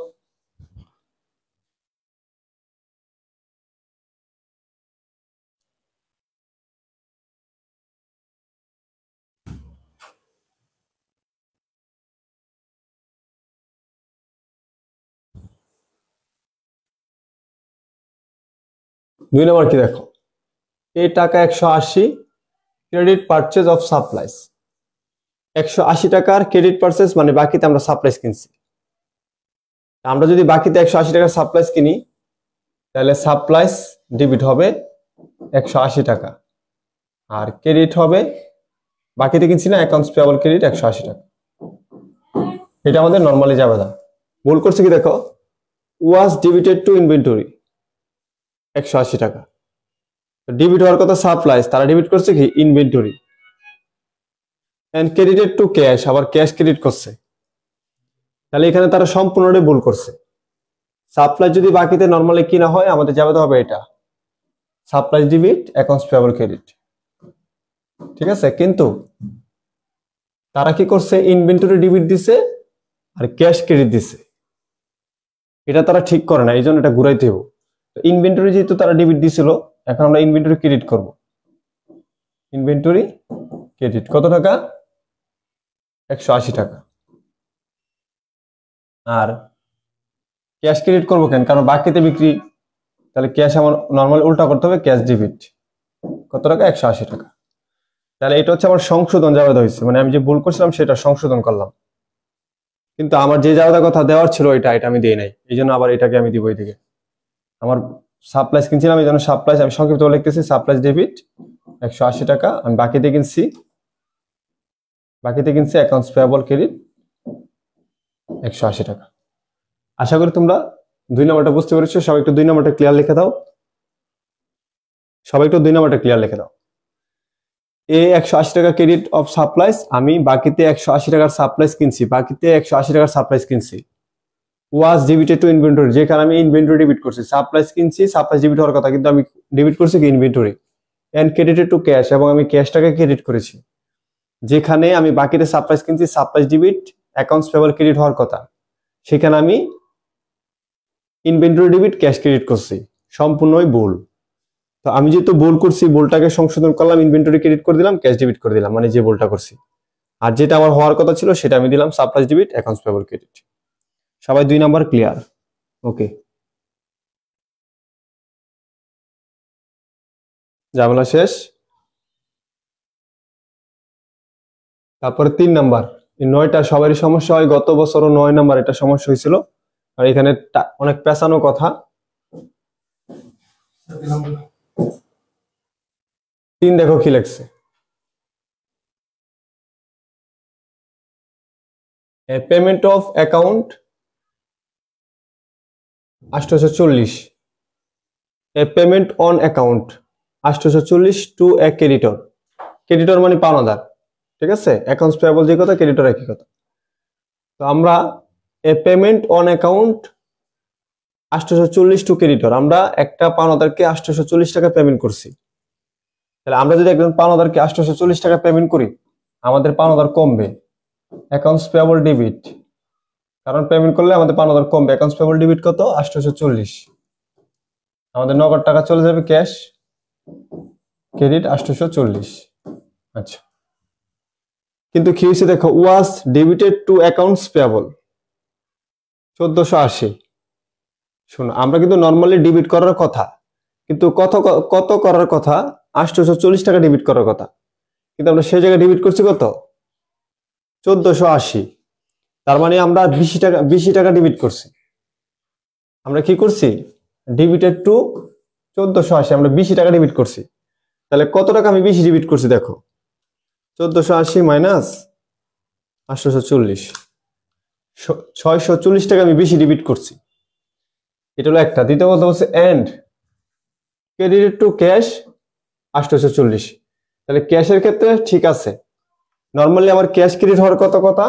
দুই নম্বর কি দেখো, এই টাকা 180 ক্রেডিট পারচেজ অফ সাপ্লাইস। 180 টাকার ক্রেডিট পারচেজ মানে বাকিতে আমরা সাপ্লাইস কিনছি। আমরা যদি বাকিতে 180 টাকার সাপ্লাইস কিনি তাহলে সাপ্লাইস ডেবিট হবে 180 টাকা, আর ক্রেডিট হবে বাকিতে কিনছি না, অ্যাকাউন্টস পেয়েবল ক্রেডিট 180 টাকা। এটা আমাদের নরমালি যাবে না। ভুল করছে কি দেখো, ওয়াজ ডেবিটেড টু ইনভেন্টরি 180 টাকা। ডেবিট হওয়ার কথা সাপ্লাইস, তারা ডেবিট করছে কি inventory. And credited to cash, আবার ক্যাশ ক্রেডিট করছে। তাহলে এখানে তারা সম্পূর্ণটাই ভুল করছে। সাপ্লাই যদি বাকিতে নরমালি কিনা হয় আমাদের যাবে হবে এটা supply debit accounts payable credit, ঠিক আছে। কিন্তু তারা কি করছে, ইনভেন্টরি ডেবিট দিছে আর ক্যাশ ক্রেডিট দিছে। এটা তারা ঠিক করে না, এই জন্য এটা ঘুরাইতে হবে। ইনভেন্টরি যেহেতু তারা ডেবিট দিছিল, এখন আমরা ইনভেন্টরি ক্রেডিট করব। ইনভেন্টরি ক্রেডিট কত টাকা, 180 টাকা। আর ক্যাশ ক্রেডিট করবো কেন, কারণ বাকিতে বিক্রি, তাহলে ক্যাশ আমার নর্মাল উল্টা করতে হবে, ক্যাশ ডেবিট কত টাকা, 180 টাকা। তাহলে এটা হচ্ছে আমার সংশোধন জাবেদা হয়েছে, মানে আমি যে ভুল করছিলাম সেটা সংশোধন করলাম। কিন্তু আমার যে জাবেদা কথা দেওয়ার ছিল এটা আমি দিই নাই, এই জন্য আবার এটাকে আমি দিব এইদিকে। আমার সাপ্লাইস কিনছিলাম, এই জন্য সাপ্লাইস আমি সংক্ষিপ্ত লিখতেছি, সাপ্লাইস ডেবিট 180 টাকা। আমি বাকিতে কিনছি অ্যাকাউন্টস পেয়েবল ক্রেডিট 180 টাকা। আশা করি তোমরা 2 নম্বরটা বুঝতে পেরেছো। সবাই একটু 2 নম্বরটা ক্লিয়ার লিখে দাও। এ 180 টাকা ক্রেডিট অফ সাপ্লাইস, আমি বাকিতে 180 টাকার সাপ্লাইস কিনছি। ওয়াজ ডেবিটেড টু ইনভেন্টরি, যেখানে আমি ইনভেন্টরি ডেবিট করছি, সাপ্লাইস কিনছি, সাপ্লাইস ডেবিট হওয়ার কথা, কিন্তু আমি ডেবিট করছি কি inventory. And credited to cash, এবং আমি ক্যাশটাকে ক্রেডিট করেছি। যেখানে আমি বাকিতে সাপ্লাইস কিনছি, supplies debit accounts payable credit হওয়ার কথা, সেখানে আমি ইনভেন্টরি ডেবিট ক্যাশ ক্রেডিট করছি। সম্পূর্ণই ভুল। তো আমি যেহেতু ভুল করছি, ভুলটাকে সংশোধন করলাম, ইনভেন্টরি ক্রেডিট করে দিলাম, ক্যাশ ডেবিট করে দিলাম, মানে যে ভুলটা করছি। আর যেটা আমার হওয়ার কথা ছিল সেটা আমি দিলাম supplies debit accounts payable credit. সবাই 2 নাম্বার ক্লিয়ার? ওকে, ঝামেলা শেষ। তারপরে 3 নাম্বার, এই 9টা সবারই সমস্যা হয়, গত বছরও 9 নাম্বার এটা সমস্যা হয়েছিল। আর এখানে অনেক পেঁচানো কথা। 3 দেখো কি লেখছে, payment of account 840, payment on account 840 to a creditor. Creditor মানে পাওনাদার, ঠিক আছে। অ্যাকাউন্টস পেয়েবল যে কথা, ক্রেডিটর একই কথা। তো আমরা payment on account 840 to creditor, আমরা একটা পাওনাদারকে 840 টাকা পেমেন্ট করছি। তাহলে আমরা যদি একজন পাওনাদারকে 840 টাকা পেমেন্ট করি, আমাদের পাওনাদার কমবে, অ্যাকাউন্টস পেয়েবল ডেবিট, কারণ পেমেন্ট করলে আমাদের পাওনাদার কমবে। অ্যাকাউন্টস পেয়েবল ডেবিট কত, 840। আমাদের নগদ টাকা চলে যাবে ক্যাশ, ক্রেডিট 840। আচ্ছা, কিন্তু কি হয়েছে দেখো, ওয়াজ ডেবিটেড টু অ্যাকাউন্টস পেয়েবল 1480। শোনো, আমরা কিন্তু নর্মালি ডেবিট করার কথা, কিন্তু কত করার কথা, 840 টাকা ডেবিট করার কথা, কিন্তু আমরা সেই জায়গায় ডেবিট করছি কত, 1480। তার মানে আমরা 20 টাকা ডেবিট করছি। আমরা কি করছি, ডেবিটেড টু 1480, আমরা 20 টাকা ডেবিট করছি। তাহলে কত টাকা আমি বেশি ডেবিট করছি দেখো, 1480 মাইনাস 840, 640 টাকা আমি বেশি ডেবিট করছি। এটা হলো একটা। দ্বিতীয় কথা হচ্ছে এন্ড ক্রেডিটেড টু ক্যাশ 840। তাহলে ক্যাশের ক্ষেত্রে ঠিক আছে, নর্মালি আমার ক্যাশ ক্রেডিট হওয়ার কথা,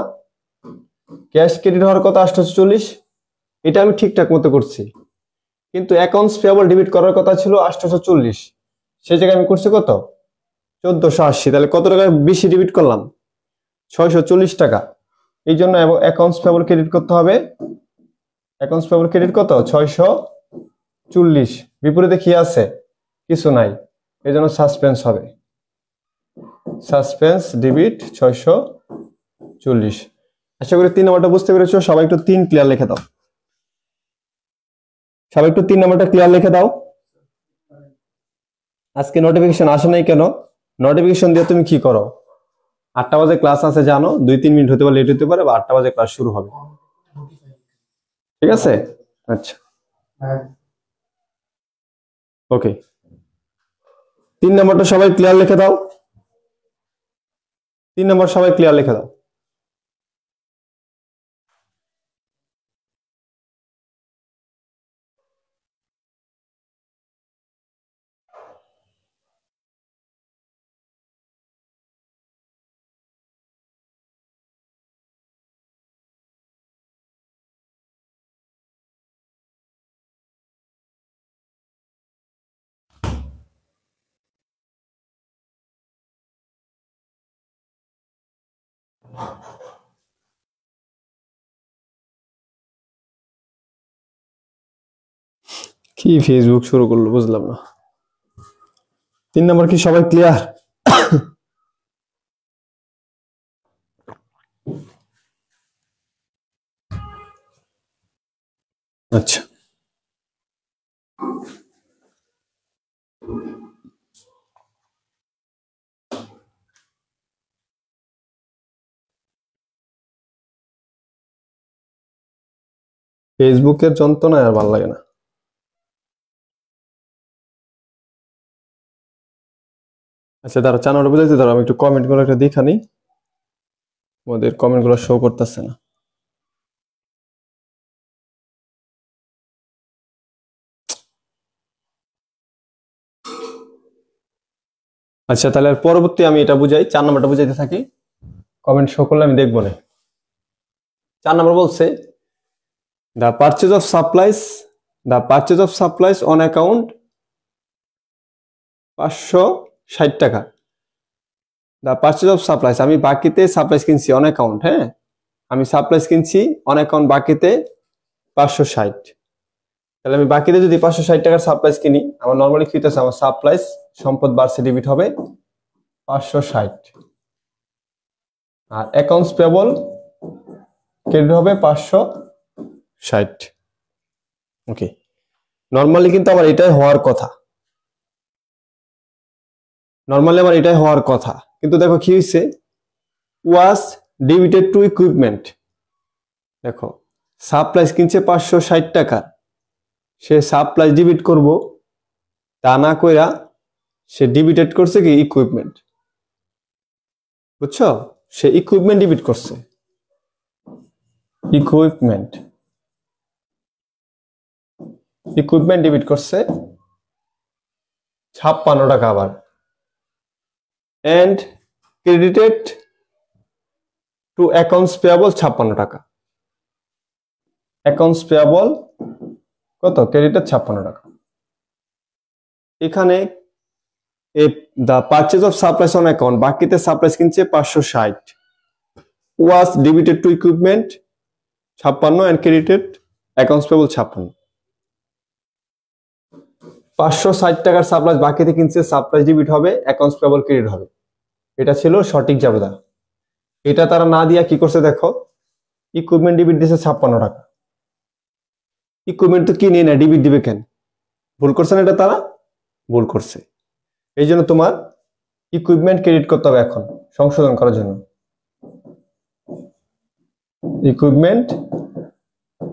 ক্যাশ ক্রেডিট হওয়ার কথা 840, এটা আমি ঠিকঠাক মতো করছি। কিন্তু অ্যাকাউন্টস পেয়েবল ডেবিট করার কথা ছিল 840, সেই জায়গায় আমি করছি কত, 1480। তাহলে কত টাকা বেশি ডেবিট করলাম, 640 টাকা। এই জন্য অ্যাকাউন্টস পেয়েবল ক্রেডিট করতে হবে। অ্যাকাউন্টস পেয়েবল ক্রেডিট কত? 640। বিপরীতে কি আছে? কিছু নাই, এই জন্য সাসপেন্স হবে। Suspense debit 640। আশা করি 3 নম্বরটা বুঝতে পেরেছো। সবাই একটু 3 ক্লিয়ার লিখে দাও। সবাই একটু 3 নম্বরটা ক্লিয়ার লিখে দাও। আজকে নোটিফিকেশন আসে নাই কেন? নোটিফিকেশন দিয়ে তুমি কি করো? 8টা বাজে ক্লাস আছে জানো, 2-3 মিনিট হতে পারে, লেট হতে পারে, বা 8টা বাজে ক্লাস শুরু হবে। ঠিক আছে, আচ্ছা ওকে। 3 নম্বরটা সবাই ক্লিয়ার লিখে দাও। 3 নম্বর সবাই ক্লিয়ার লিখে দাও। কি ফেসবুক শুরু করলো বুঝলাম না। 3 নম্বর কি সবাই ক্লিয়ার? আচ্ছা, ফেসবুকের যন্ত্রণা আর ভালো লাগে না। আচ্ছা দাঁড়া, 4 নম্বর বুঝাইতে দাঁড়া, আমি একটু কমেন্ট গুলো একটা দেখানি। ওদের কমেন্ট গুলো শো করতেছে না। আচ্ছা তাহলে আর পরবর্তী আমি এটা বুঝাই, 4 নম্বরটা বুঝাইতে থাকি। কমেন্ট শো করলে আমি দেখবো না। 4 নম্বর বলছে the purchase of supplies on account 560 টাকা। দ্য পারচেজ অফ সাপ্লাইস, আমি বাকিতে সাপ্লাইস কিনছি অন অ্যাকাউন্ট। হ্যাঁ, আমি সাপ্লাইস কিনছি অন অ্যাকাউন্ট বাকিতে 560। তাহলে আমি বাকিতে যদি 560 টাকার সাপ্লাইস কিনি, আমার নর্মালি কি হইতেছে, আমার সাপ্লাইস সম্পদ বাড়ছে, ডেবিট হবে 560, আর অ্যাকাউন্টস পেয়েবল ক্রেডিট হবে 560। ওকে, নর্মালি কিন্তু আমার এটাই হওয়ার কথা। কিন্তু দেখো কি হয়েছে, ওয়াজ ডেবিটেড টু ইকুইপমেন্ট। দেখো সাপ্লাইস কিনছে 560 টাকা, সে সাপ্লাইস ডেবিট করব তা না কইরা সে ডেবিটেড করছে কি ইকুইপমেন্ট। বুঝছো, সে ইকুইপমেন্ট ডেবিট করছে, ইকুইপমেন্ট ডেবিট করছে 56 টাকা আবার, and credited to accounts payable 56 টাকা। অ্যাকাউন্টস পেয়েবল কত? ক্রেডিটেড 56 টাকা। এখানে the purchase of supplies on account, বাকিতে সাপ্লাইস কিনছে 560, was debited to equipment 56 and credited accounts payable 56। 560 টাকার সাপ্লাইস বাকিতে কিনছে, সাপ্লাইস ডেবিট হবে, অ্যাকাউন্টস পেয়েবল ক্রেডিট হবে। এটা ছিল সঠিক জাবেদা। এটা তারা না দিয়া কি করছে দেখো, ইকুইপমেন্ট ডেবিট দিছে 56 টাকা। ইকুইপমেন্ট তো কিনে না, ডেবিট দিবে কেন? ভুল করছে না, এটা তারা ভুল করছে। এই জন্য তোমার ইকুইপমেন্ট ক্রেডিট করতে হবে এখন সংশোধন করার জন্য। ইকুইপমেন্ট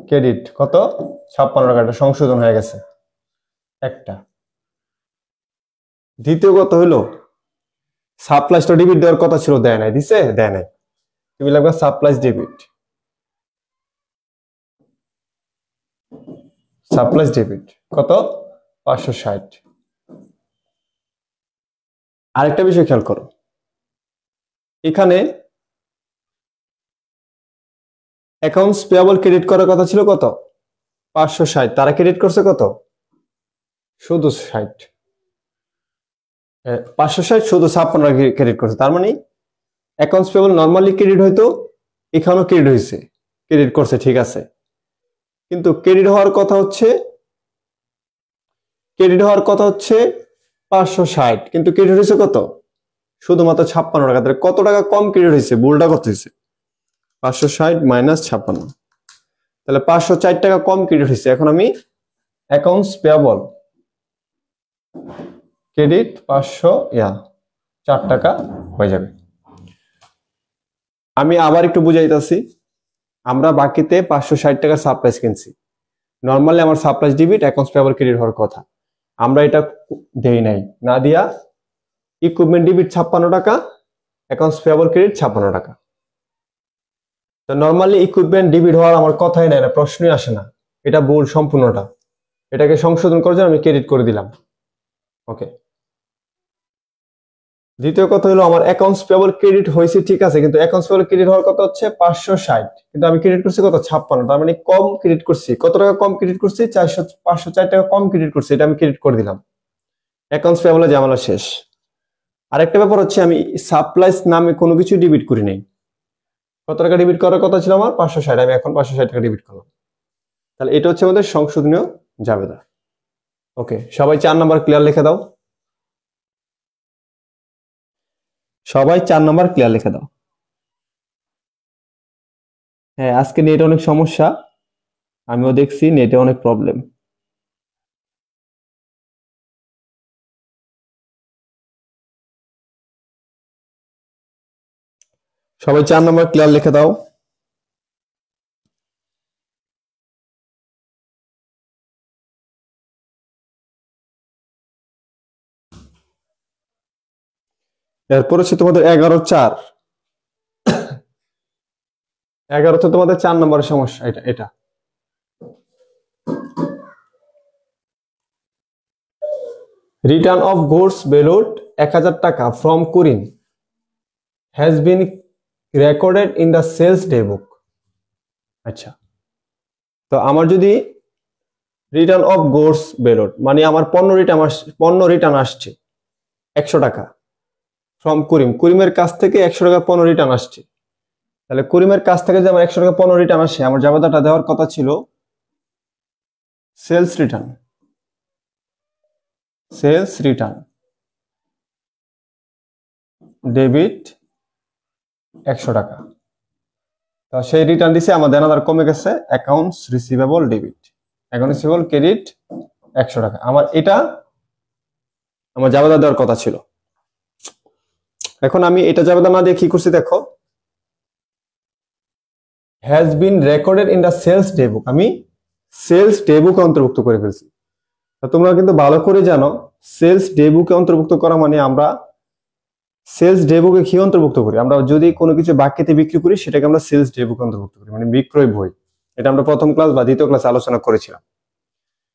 ক্রেডিট কত? 56 টাকা, সংশোধন হয়ে গেছে একটা। দ্বিতীয় কথা হলো, সাপ্লাইসটা ডেবিট দেওয়ার কথা ছিল, দেয় নাই, দিছে? দেয় নাই। তুমি লাগবে সাপ্লাইস ডেবিট, কত? 560। আরেকটা বিষয় খেয়াল করো, এখানে অ্যাকাউন্টস পেয়েবল ক্রেডিট করার কথা ছিল কত? 560, তারা ক্রেডিট করছে কত? শুধু 60। 560 শুধু 56 ক্রেডিট করছে। তার মানে অ্যাকাউন্টস পেয়েবল নর্মালি ক্রেডিট হইতো এখানেও ক্রেডিট হয়েছে, ক্রেডিট করছে, ঠিক আছে, কিন্তু ক্রেডিট হওয়ার কথা হচ্ছে 560, কিন্তু ক্রেডিট হয়েছে কত? শুধুমাত্র 56 টাকা। তাহলে কত টাকা কম ক্রেডিট হয়েছে? ভুলটা কত হয়েছে? 560 মাইনাস 56, তাহলে 504 টাকা কম ক্রেডিট হয়েছে। এখন আমি অ্যাকাউন্টস পেয়াবল ক্রেডিট 504 টাকা হয়ে যাবে। আমি আবার একটু বুঝাইতেছি। আমরা বাকিতে 560 টাকা সাপ্লাইজ কিনছি। নর্মালি আমার supplies debit, accounts payable credit হওয়ার কথা, আমরা এটা দেই নাই, না দিয়া ইকুইপমেন্ট ডেবিট 56 টাকা, অ্যাকাউন্টস পেয়াবল ক্রেডিট 56 টাকা। তো নর্মালি ইকুইপমেন্ট ডেবিট হওয়ার আমার কথাই নাই, না প্রশ্নই আসে না, এটা ভুল সম্পূর্ণটা। এটাকে সংশোধন করার জন্য আমি ক্রেডিট করে দিলাম। ওকে, দ্বিতীয় কথা হলো আমার অ্যাকাউন্টস পেয়াবল ক্রেডিট হয়েছে, ঠিক আছে, কিন্তু অ্যাকাউন্টস পেয়াবল ক্রেডিট হওয়ার কথা হচ্ছে 560, কিন্তু আমি ক্রেডিট করছি কত? 56, তার মানে কম ক্রেডিট করছি। কত টাকা কম ক্রেডিট করছি? 504 টাকা কম ক্রেডিট করছি, এটা আমি ক্রেডিট করে দিলাম। অ্যাকাউন্টস পেয়াবলের ঝামেলা শেষ। আরেকটা ব্যাপার হচ্ছে আমি সাপ্লাইজ নামে কোনো কিছু ডেবিট করি নাই। কত টাকা ডেবিট করার কথা ছিল আমার? 560, আমি এখন 560 টাকা ডেবিট করলাম। তাহলে এটা হচ্ছে আমাদের সংশোধনীয় জাবেদা। ওকে, সবাই 4 নাম্বার ক্লিয়ার লিখে দাও। সবাই 4 নাম্বার ক্লিয়ার লিখে দাও। হ্যাঁ, আজকে নেটে অনেক সমস্যা, আমিও দেখছি নেটে অনেক প্রবলেম। সবাই 4 নাম্বার ক্লিয়ার লিখে দাও। এরপর হচ্ছে তোমাদের 11-4। 11 তো তোমাদের 4 নম্বরের সমস্যা, এটা রিটার্ন অফ গুডস ভ্যালুড 1000 টাকা ফ্রম কুরিন has been recorded in the sales day book. আচ্ছা, তো আমার যদি রিটার্ন অফ গুডস ভ্যালুড মানে আমার পণ্য রিটার্ন আসছে 100 টাকা ফ্রম কুরিমের কাছ থেকে 100 টাকা পণ্য রিটার্ন আসছে, তাহলে কুরিমের কাছ থেকে যে আমার 100 টাকা পণ্য রিটার্ন আসে, আমার জাবেদাটা দেওয়ার কথা ছিল সেলস রিটার্ন ডেবিট 100 টাকা। তো সেই রিটার্ন দিছে, আমার দেনাদার কমে গেছে, accounts receivable debit, account receivable credit 100 টাকা। এটা আমার জাবেদা দেওয়ার কথা ছিল। এখন আমি এটা জাবেদা না দিয়ে কি করছি দেখো, has been recorded in the sales day book, আমি সেলস ডে বুকে অন্তর্ভুক্ত করে ফেলছি। তোমরা কিন্তু ভালো করে জানো সেলস ডে বুকে অন্তর্ভুক্ত করা মানে আমরা সেলস ডে বুকে কি অন্তর্ভুক্ত করি? আমরা যদি কোনো কিছু বাকিতে বিক্রি করি সেটাকে আমরা সেলস ডে বুকে অন্তর্ভুক্ত করি, মানে বিক্রয় বই। এটা আমরা প্রথম ক্লাস বা দ্বিতীয় ক্লাসে আলোচনা করেছিলাম।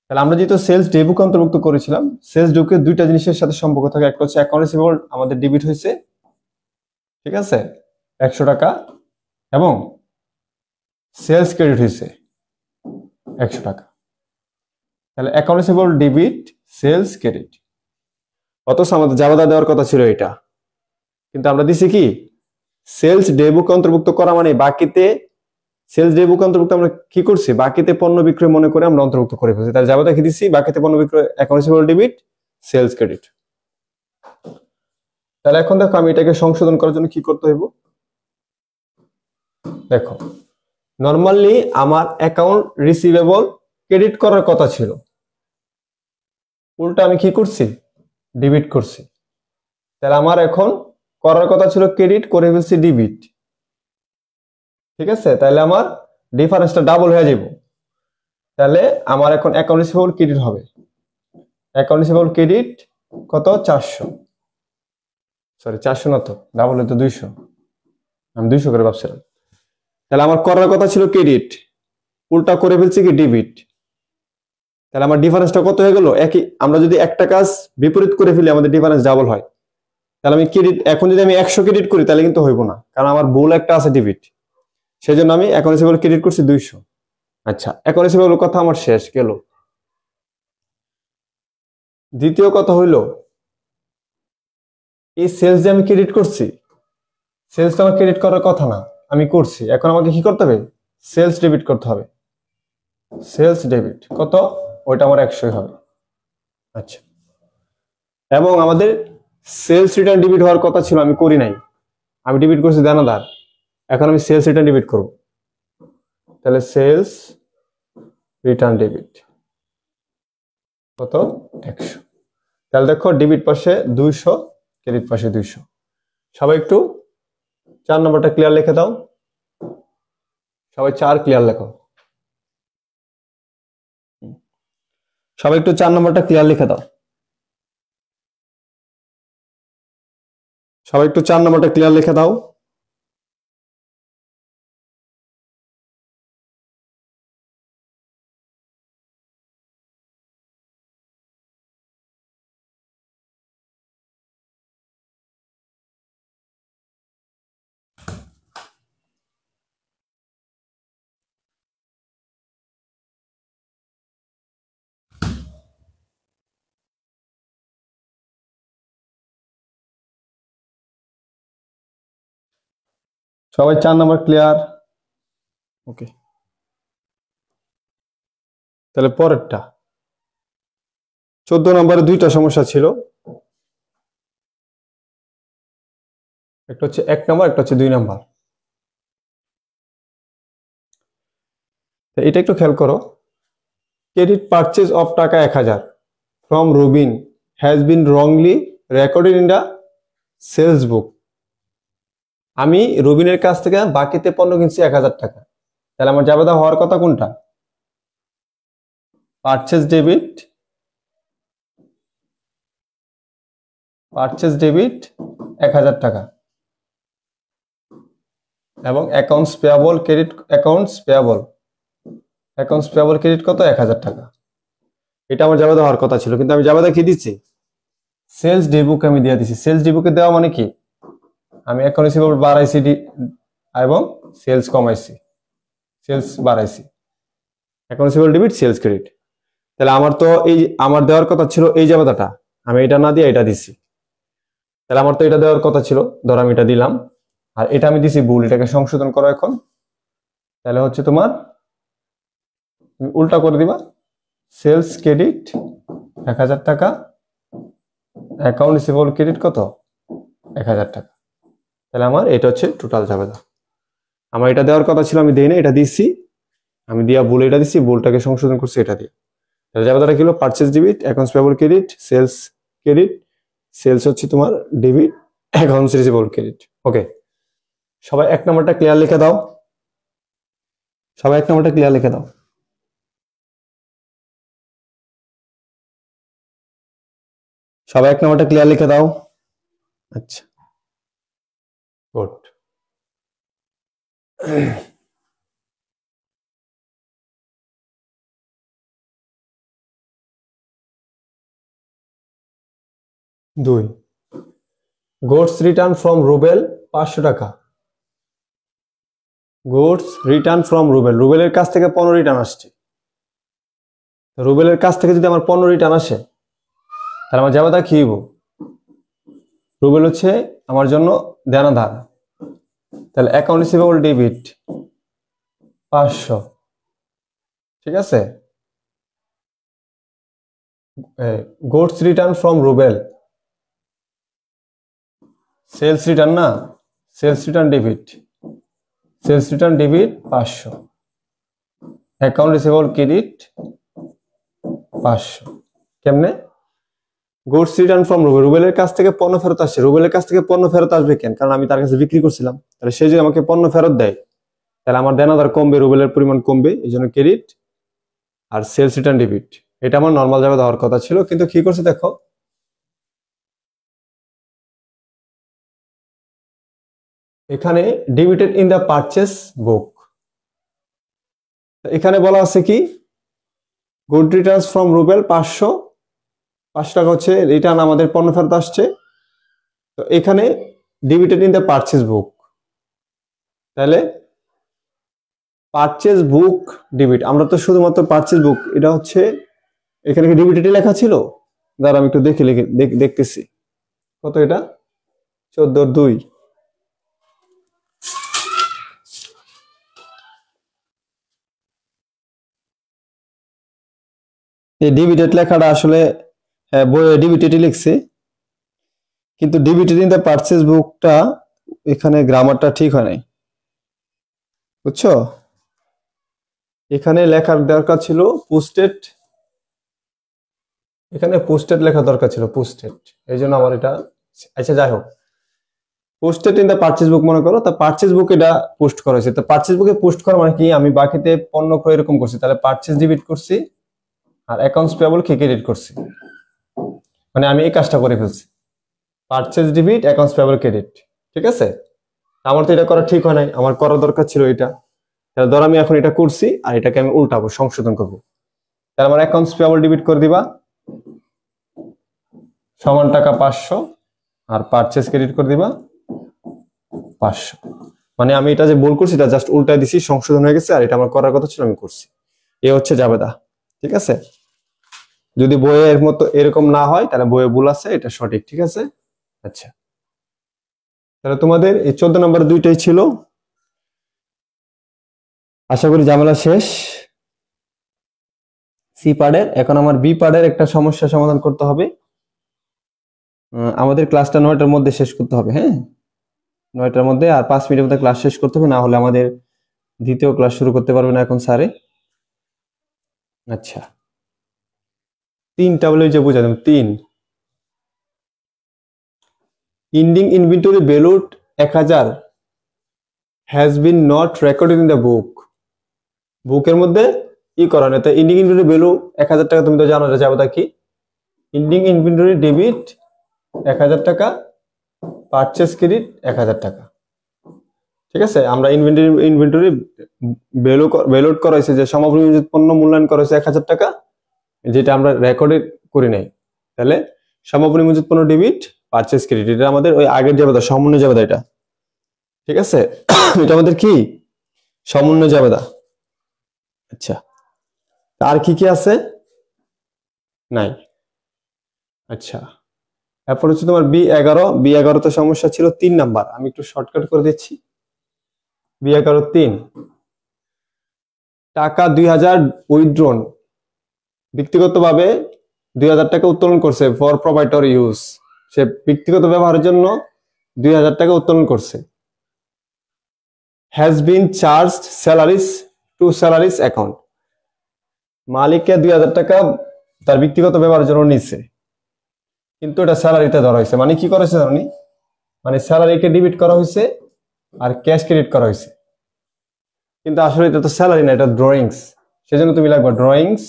তাহলে আমরা যেহেতু সেলস ডে বুকে অন্তর্ভুক্ত করেছিলাম, সেলস ডে দুইটা জিনিসের সাথে সম্পর্ক থাকে। একটা হচ্ছে অ্যাকাউন্ট রিসিভেবল আমাদের ডেবিট হয়েছে, ঠিক আছে, 100 টাকা, এবং সেলস ক্রেডিট হয়েছে 100 টাকা। তাহলে account receivable debit, sales credit. অথচ আমাদের জাবেদা দেওয়ার কথা ছিল এটা, কিন্তু আমরা দিছি কি সেলস ডে বুকে অন্তর্ভুক্ত করা মানে বাকিতে, সেলস ডে বুকে অন্তর্ভুক্ত আমরা কি করছি? বাকিতে পণ্য বিক্রয় মনে করে আমরা অন্তর্ভুক্ত করে ফেলছি। তাহলে জাবেদা কি দিছি? বাকিতে পণ্য বিক্রয়, account receivable debit, sales credit. তাহলে এখন দেখো আমি এটাকে সংশোধন করার জন্য কি করতে হইব। দেখো, নরমালি আমার অ্যাকাউন্ট রিসিভেবল ক্রেডিট করার কথা ছিল, উল্টা আমি কি করছি? ডেবিট করছি। তাহলে আমার এখন করার কথা ছিল ক্রেডিট, করে ফেলছি ডেবিট, ঠিক আছে। তাহলে আমার ডিফারেন্সটা ডাবল হয়ে যাব। তাহলে আমার এখন অ্যাকাউন্ট রিসিভেবল ক্রেডিট হবে, অ্যাকাউন্ট রিসিভেবল ক্রেডিট কত? 400, সরি 400 না, তো ডাবল হতো 200, আমি 200 করে ভাবছিলাম। তাহলে আমার করার কথা ছিল ক্রেডিট, উল্টা করে ফেলছি কি? ডেবিট। তাহলে আমার ডিফারেন্সটা কত হয়ে গেল? একই। আমরা যদি একটা কাজ বিপরীত করে ফেলি আমাদের ডিফারেন্স ডাবল হয়। তাহলে আমি ক্রেডিট, এখন যদি আমি 100 ক্রেডিট করি তাহলে কিন্তু হইব না, কারণ আমার ভুল একটা আছে ডেবিট। সেই জন্য আমি অ্যাকাউন্ট রিসিভেবল ক্রেডিট করছি 200। আচ্ছা, অ্যাকাউন্ট রিসিভেবল কথা আমার শেষ গেল। দ্বিতীয় কথা হইল, এই সেলস যে আমি ক্রেডিট করছি, সেলসটা আমার ক্রেডিট করার কথা না, আমি করছি, এখন আমাকে কি করতে হবে? সেলস ডেবিট করতে হবে। সেলস ডেবিট কত? ওইটা আমার 100 হবে। আচ্ছা, এবং আমাদের সেলস রিটার্ন ডেবিট হওয়ার কথা ছিল, আমি করি নাই, আমি ডেবিট করছি দানাদার। এখন আমি সেলস রিটার্ন ডেবিট করব, তাহলে সেলস রিটার্ন ডেবিট কত? 100। তাহলে দেখো ডেবিট পাশে 200, ক্রেডিট পাশে 200। সবাই একটু 4 নম্বরটা ক্লিয়ার লিখে দাও। সবাই 4 ক্লিয়ার লেখো। সবাই একটু 4 নম্বরটা ক্লিয়ার লিখে দাও। সবাই একটু 4 নম্বরটা ক্লিয়ার লিখে দাও। সবাই 4 নম্বর ক্লিয়ার? ওকে, তাহলে পরেরটা 14 নম্বরে দুইটা সমস্যা ছিল, একটা হচ্ছে 1 নম্বর, একটা হচ্ছে 2 নম্বর। এটা একটু খেয়াল করো। ক্রেডিট পারচেজ অফ টাকা 1000 from Rubin has been wrongly recorded in the sales book. আমি রুবিনের কাছ থেকে বাকিতে পণ্য কিনছি 1000 টাকা, তাহলে আমার জাবেদা হওয়ার কথা কোনটা? পারচেজ ডেবিট, পারচেজ ডেবিট 1000 টাকা, এবং accounts payable credit, accounts payable, accounts payable credit কত? 1000 টাকা। এটা আমার জাবেদা হওয়ার কথা ছিল, কিন্তু আমি জাবেদা কি দিচ্ছি? সেলস ডেবুক আমি দিয়ে দিছি। সেলস ডেবুকে দেওয়া মানে কি? আমি অ্যাকাউন্ট রিসিভেবল বাড়াইছি এবং সেলস কমাইছি, সেলস বাড়াইছি, account receivable debit, sales credit. তাহলে আমার তো এই আমার দেওয়ার কথা ছিল এই জাবেদাটা, আমি এটা না দিয়ে এটা দিছি, তাহলে আমার তো এটা দেওয়ার কথা ছিল, ধর আমি এটা দিলাম, আর এটা আমি দিছি ভুল, এটাকে সংশোধন করো এখন। তাহলে হচ্ছে তোমার উল্টা করে দিবা, সেলস ক্রেডিট 1000 টাকা, অ্যাকাউন্ট রিসিভেবল ক্রেডিট কত? 1000 টাকা। তাহলে আমার এটা হচ্ছে টোটাল জাবেদা। আমার এটা দেওয়ার কথা ছিল, আমি দেই না, এটা দিচ্ছি, আমি দিয়া ভুল এটা দিচ্ছি, ভুলটাকে সংশোধন করছি এটা দিয়ে। তাহলে জাবেদাটা কি হলো? Purchase debit, accounts payable credit, sales credit, sales হচ্ছে তোমার debit, accounts receivable credit. Okay, সবাই 1 নম্বরটা ক্লিয়ার লিখে দাও। সবাই 1 নম্বরটা ক্লিয়ার লিখে দাও। সবাই 1 নম্বরটা ক্লিয়ার লিখে দাও। আচ্ছা, গুড। দুই, গুডস রিটার্ন ফ্রম রুবেল 500 টাকা। গুডস রিটার্ন ফ্রম রুবেল, রুবেলের কাছ থেকে পণ্য রিটার্ন আসছে। রুবেলের কাছ থেকে যদি আমার পণ্য রিটার্ন আসে, তাহলে আমার জাবেদা কি হইব? রুবেল হচ্ছে আমার জন্য দেনাদার, তাহলে অ্যাকাউন্ট রিসিভেবল ডেবিট 500, ঠিক আছে। Goods return from Rubel, sales return না, sales return debit, sales return debit 500, account receivable credit 500। কেমনে? গুডস রিটার্ন ফ্রম রুবেল, রুবেলের কাছ থেকে পণ্য ফেরত আসছে। রুবেলের কাছ থেকে পণ্য ফেরত আসবে কেন? কারণ আমি তার কাছে বিক্রি করছিলাম, তাহলে সে যদি আমাকে পণ্য ফেরত দেয়, তাহলে আমার দেনাদার কমবে, রুবেলের পরিমাণ কমবে, এই জন্য ক্রেডিট। আর সেলস রিটার্ন ডেবিট, এটা আমার নর্মাল জায়গায় দেওয়ার কথা ছিল, কিন্তু কি করছে দেখো, এখানে ডেবিটেড ইন দ্য পারচেস বুক। এখানে বলা আছে কি? গুড রিটার্নস ফ্রম রুবেল 500, 500 টাকা হচ্ছে রিটার্ন, আমাদের পণ্য ফেরত আসছে। তো এখানে ডেবিটেড ইন দ্য পারচেস বুক, তাহলে পারচেস বুক ডেবিট, আমরা তো শুধুমাত্র পারচেস বুক, এটা হচ্ছে এখানে কি ডেবিটেড লেখা ছিল? দাঁড়া আমি একটু দেখে লিখে দেখতেছি কত এটা, 14/2, এই ডিবিটেড লেখাটা আসলে বইয়ে ডিবিটেডই লিখছি, কিন্তু ডিবিটেড ইন দ্য পারচেজ বুকটা এখানে গ্রামারটা ঠিক হয় নাই, বুঝছো? এখানে লেখার দরকার ছিল পোস্টেড, এখানে পোস্টেড লেখা দরকার ছিল, পোস্টেড। এই জন্য আমার এটা, আচ্ছা যাই হোক, পোস্টেড ইন দ্য পারচেজ বুক মনে করো, তা পারচেজ বুক এটা পোস্ট করা হয়েছে। তো পারচেজ বুকে পোস্ট করা মানে কি, আমি বাকিতে পণ্য ক্রয় এরকম করছি, তাহলে পারচেজ ডেবিট করছি আর অ্যাকাউন্টস পেয়েবল কে ক্রেডিট করছি, মানে আমি এই কাজটা করে ফেলছি, purchase debit accounts payable credit. ঠিক আছে, আমার তো এটা করা ঠিক হয় নাই, আমার করা দরকার ছিল এটা। তাহলে ধর আমি এখন এটা করছি আর এটাকে আমি উল্টাবো, সংশোধন করবো। তাহলে আমার অ্যাকাউন্টস পেয়েবল ডেবিট করে দিবা সমান টাকা 500, আর পারচেজ ক্রেডিট করে দিবা 500। মানে আমি এটা যে ভুল করছি এটা জাস্ট উল্টাই দিছি, সংশোধন হয়ে গেছে, আর এটা আমার করার কথা ছিল আমি করছি। এ হচ্ছে জাবেদা। ঠিক আছে, যদি বইয়ের মতো এরকম না হয় তাহলে বইয়ে ভুল আছে, এটা সঠিক। ঠিক আছে, আচ্ছা তাহলে তোমাদের এই 14 নম্বর দুইটাই ছিল। আশা করি ঝামেলা শেষ সি পার্টের। এখন আমার বি পার্টের একটা সমস্যা সমাধান করতে হবে। আমাদের ক্লাসটা 9টার মধ্যে শেষ করতে হবে, হ্যাঁ 9টার মধ্যে, আর 5 মিনিটের মধ্যে ক্লাস শেষ করতে হবে, না হলে আমাদের দ্বিতীয় ক্লাস শুরু করতে পারবে না এখন স্যারে। আচ্ছা, 3টা বলে যে বুঝা দেব, 3 ending inventory valued 1000 has been not recorded in the book। বুকের মধ্যে কি করা নেই, তাই এন্ডিং ইনভেন্টরি ভ্যালু 1000 টাকা, তুমি তো জানো যে যাবে কি এন্ডিং ইনভেন্টরি ডেবিট 1000 টাকা, পারচেজ ক্রেডিট 1000 টাকা। ঠিক আছে, আমরা ইনভেন্টরি ভ্যালুড করা হয়েছে, যে সমাপনী মজুত পণ্য মূল্যায়ন করা হয়েছে 1000 টাকা, যেটা আমরা রেকর্ডে করি নাই। তাহলে সমাপনী মজুত পণ্য ডেবিট, পারচেজ ক্রেডিট, এটা আমাদের ওই আগের জাবেদা, সমন্বয় জাবেদা এটা। ঠিক আছে, এটা আমাদের কি সমন্বয় জাবেদা। আচ্ছা, আর কি কি আছে নাই? আচ্ছা, এরপর হচ্ছে তোমার বি11 তো সমস্যা ছিল 3 নাম্বার, আমি একটু শর্টকাট করে দিচ্ছি। বি11 3, টাকা 2000 উইথড্রন, ব্যক্তিগতভাবে 2000 টাকা উত্তোলন করছে ফর প্রোভাইডর ইউজ, সে ব্যক্তিগত ব্যবহারের জন্য 2000 টাকা উত্তোলন করছে। Has been charged salaries to salaries account, মালিককে 2000 টাকা তার ব্যক্তিগত ব্যবহারের জন্য নিচ্ছে, কিন্তু এটা স্যালারিতে ধরা হয়েছে। মানে কি করেছে জানি, মানে স্যালারিকে ডেবিট করা হয়েছে আর ক্যাশ ক্রেডিট করা হয়েছে, কিন্তু আসলে এটা তো স্যালারি না, এটা ড্রয়িংস। সেজন্য তুমি লাগবে ড্রয়িংস,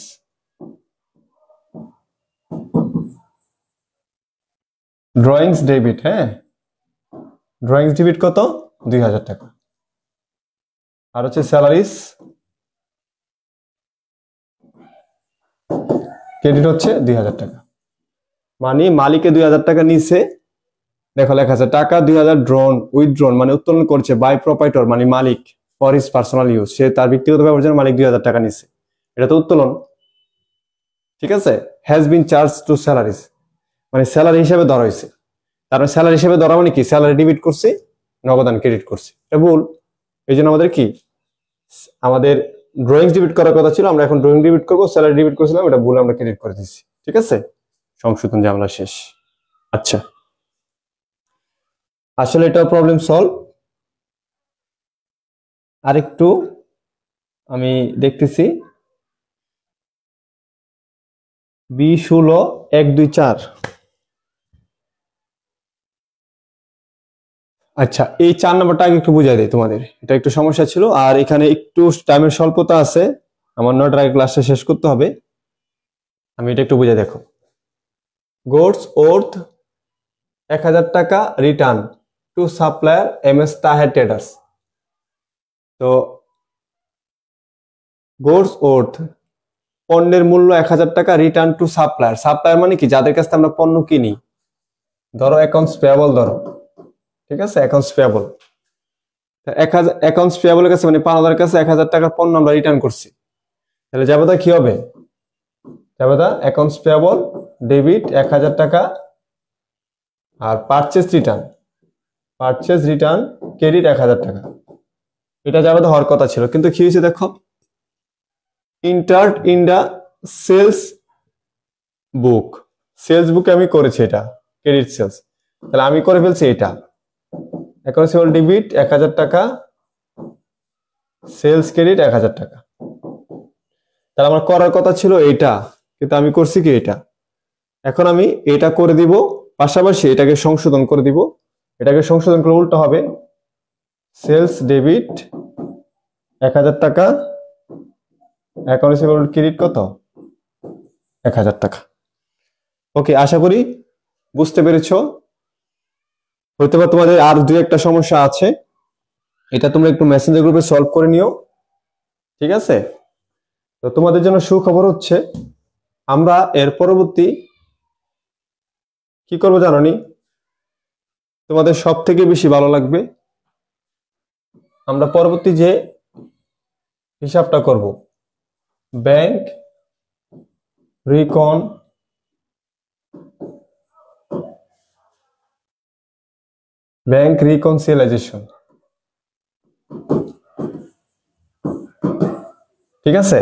ড্রয়িংস ডেবিট। হ্যাঁ, ড্রয়িংস ডেবিট কত, 2000 টাকা। আর হচ্ছে স্যালারিস ক্রেডিট হচ্ছে 2000 টাকা। মানে মালিকে 2000 টাকা নিছে, দেখো লেখা আছে টাকা 2000 উইথড্রন মানে উত্তোলন করছে বাই প্রোপাইটর মানে মালিক, ফর হিজ পার্সোনাল ইউজ, সে তার ব্যক্তিগত ব্যবহারের জন্য মালিক 2000 টাকা নিছে, এটা তো উত্তোলন। ঠিক আছে, has been charge to salaries মানে স্যালারি হিসেবে ধরা হয়েছে, তারপরে স্যালারি হিসেবে ধরা মানে কি, স্যালারি ডেবিট করছে, নগদান ক্রেডিট করছে, এটা ভুল। এই জন্য আমাদের কি, আমাদের ড্রয়িংস ডেবিট করার কথা ছিল, আমরা এখন ড্রয়িং ডেবিট করবো, স্যালারি ডেবিট করছিলাম, এটা ভুল, আমরা ক্রেডিট করে দিচ্ছি। ঠিক আছে, সংশোধন ঝামেলা শেষ। আচ্ছা, আসলে এটা প্রবলেম সলভ। আরেকটু আমি দেখতেছি, B16 1 2 4। আচ্ছা, এই 4 নম্বরটা আগে একটু বুঝাই দেয় তোমাদের, এটা একটু সমস্যা ছিল, আর এখানে একটু টাইমের স্বল্পতা আছে, আমার 9টার আগে ক্লাসটা শেষ করতে হবে। আমি এটা একটু বুঝে দেখো, গুডস ওর্থ 1000 টাকা return to supplier MS Taher traders. তো গুডস ওর্থ পণ্যের মূল্য 1000 টাকা, রিটার্ন টু সাপ্লায়ার, সাপ্লায়ার মানে কি, যাদের কাছে আমরা পণ্য কিনি, ধরো অ্যাকাউন্টস পেয়েবল ধরো। ঠিক আছে, অ্যাকাউন্টস পেয়েবল, 1000 অ্যাকাউন্টস পেয়েবলের কাছে মানে পাওনাদার কাছে 1000 টাকার পণ্য আমরা রিটার্ন করছি, তাহলে জাবেদা কি হবে, জাবেদা অ্যাকাউন্টস পেয়েবল ডেবিট 1000 টাকা, আর পারচেজ রিটার্ন ক্রেডিট 1000 টাকা, এটা জাবেদা হওয়ার কথা ছিল, কিন্তু কি হয়েছে দেখো, entered in the sales book, sales বুকে আমি করেছি এটা ক্রেডিট সেলস, তাহলে আমি করে ফেলছি এটা অ্যাকাউন্টস পেয়েবল ডেবিট 1000 টাকা, সেলস ক্রেডিট 1000 টাকা। তাহলে আমার করার কথা ছিল এটা, কিন্তু আমি করছি কি এটা। এখন আমি এটা করে দিব, পাশাপাশি এটাকে সংশোধন করে দিব। এটাকে সংশোধন করে উল্টো হবে সেলস ডেবিট 1000 টাকা, অ্যাকাউন্টস পেয়েবল ক্রেডিট কত 1000 টাকা। ওকে, আশা করি বুঝতে পেরেছো। হয়তো বা তোমাদের আর দুই একটা সমস্যা আছে, এটা তোমরা একটু মেসেঞ্জার গ্রুপে সলভ করে নিও, ঠিক আছে? তো তোমাদের জন্য সুখবর হচ্ছে আমরা এর পরবর্তী কি করবো জানো নি? তোমাদের সব থেকে বেশি ভালো লাগবে, আমরা পরবর্তী যে হিসাবটা করব, ব্যাংক রিকনসিলাইজেশন, ঠিক আছে?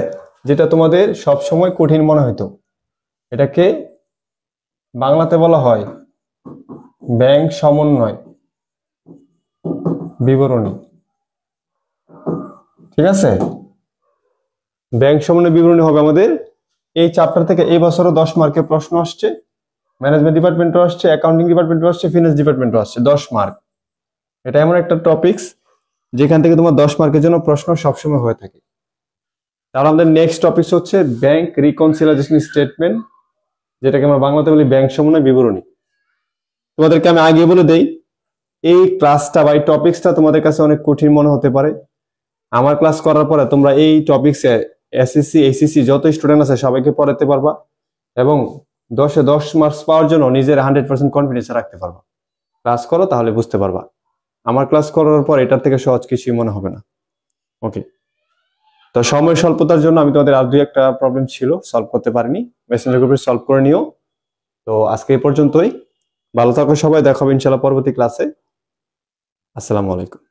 যেটা তোমাদের সব সময় কঠিন মনে হইতো, এটাকে বাংলাতে বলা হয় ব্যাংক সমন্বয় বিবরণী, ঠিক আছে? ব্যাংক সমন্বয় বিবরণী হবে আমাদের এই চ্যাপ্টার থেকে। এই বছরও 10 মার্কের প্রশ্ন আসছে, ম্যানেজমেন্ট ডিপার্টমেন্টও আসছে, অ্যাকাউন্টিং ডিপার্টমেন্টও আসছে, ফিনান্স ডিপার্টমেন্টও আসছে 10 মার্ক। এটা এমন একটা টপিকস যেখান থেকে তোমার 10 মার্কের জন্য প্রশ্ন সবসময় হয়ে থাকে। তাহলে আমাদের নেক্সট টপিক হচ্ছে ব্যাংক রিকনসিলাইজেশন স্টেটমেন্ট, যেটাকে আমরা বাংলাতে বলি ব্যাংক সমন্বয় বিবরণী। তোমাদেরকে আমি আগে বলে দেই, এই ক্লাসটা বা এই টপিকসটা তোমাদের কাছে অনেক কঠিন মনে হতে পারে। আমার ক্লাস করার পরে তোমরা এই টপিকসে এসএসসি এইচএসসি যত স্টুডেন্ট আছে সবাইকে পড়াতে পারবা এবং 10-এ 10 মার্কস পাওয়ার জন্য নিজের 100% কনফিডেন্স রাখতে পারবা। ক্লাস করো, তাহলে বুঝতে পারবা। আমার ক্লাস করার পর এটার থেকে সহজ কিছুই মনে হবে না। ওকে, তো সময় স্বল্পতার জন্য আমি তোমাদের আর দুই একটা প্রবলেম ছিল, সলভ করতে পারিনি, মেসেঞ্জার গ্রুপে সলভ করে নিও। তো আজকে এই পর্যন্তই, ভালো থাকো সবাই, দেখা হবে ইনশাআল্লাহ পরবর্তী ক্লাসে। আসসালামু আলাইকুম।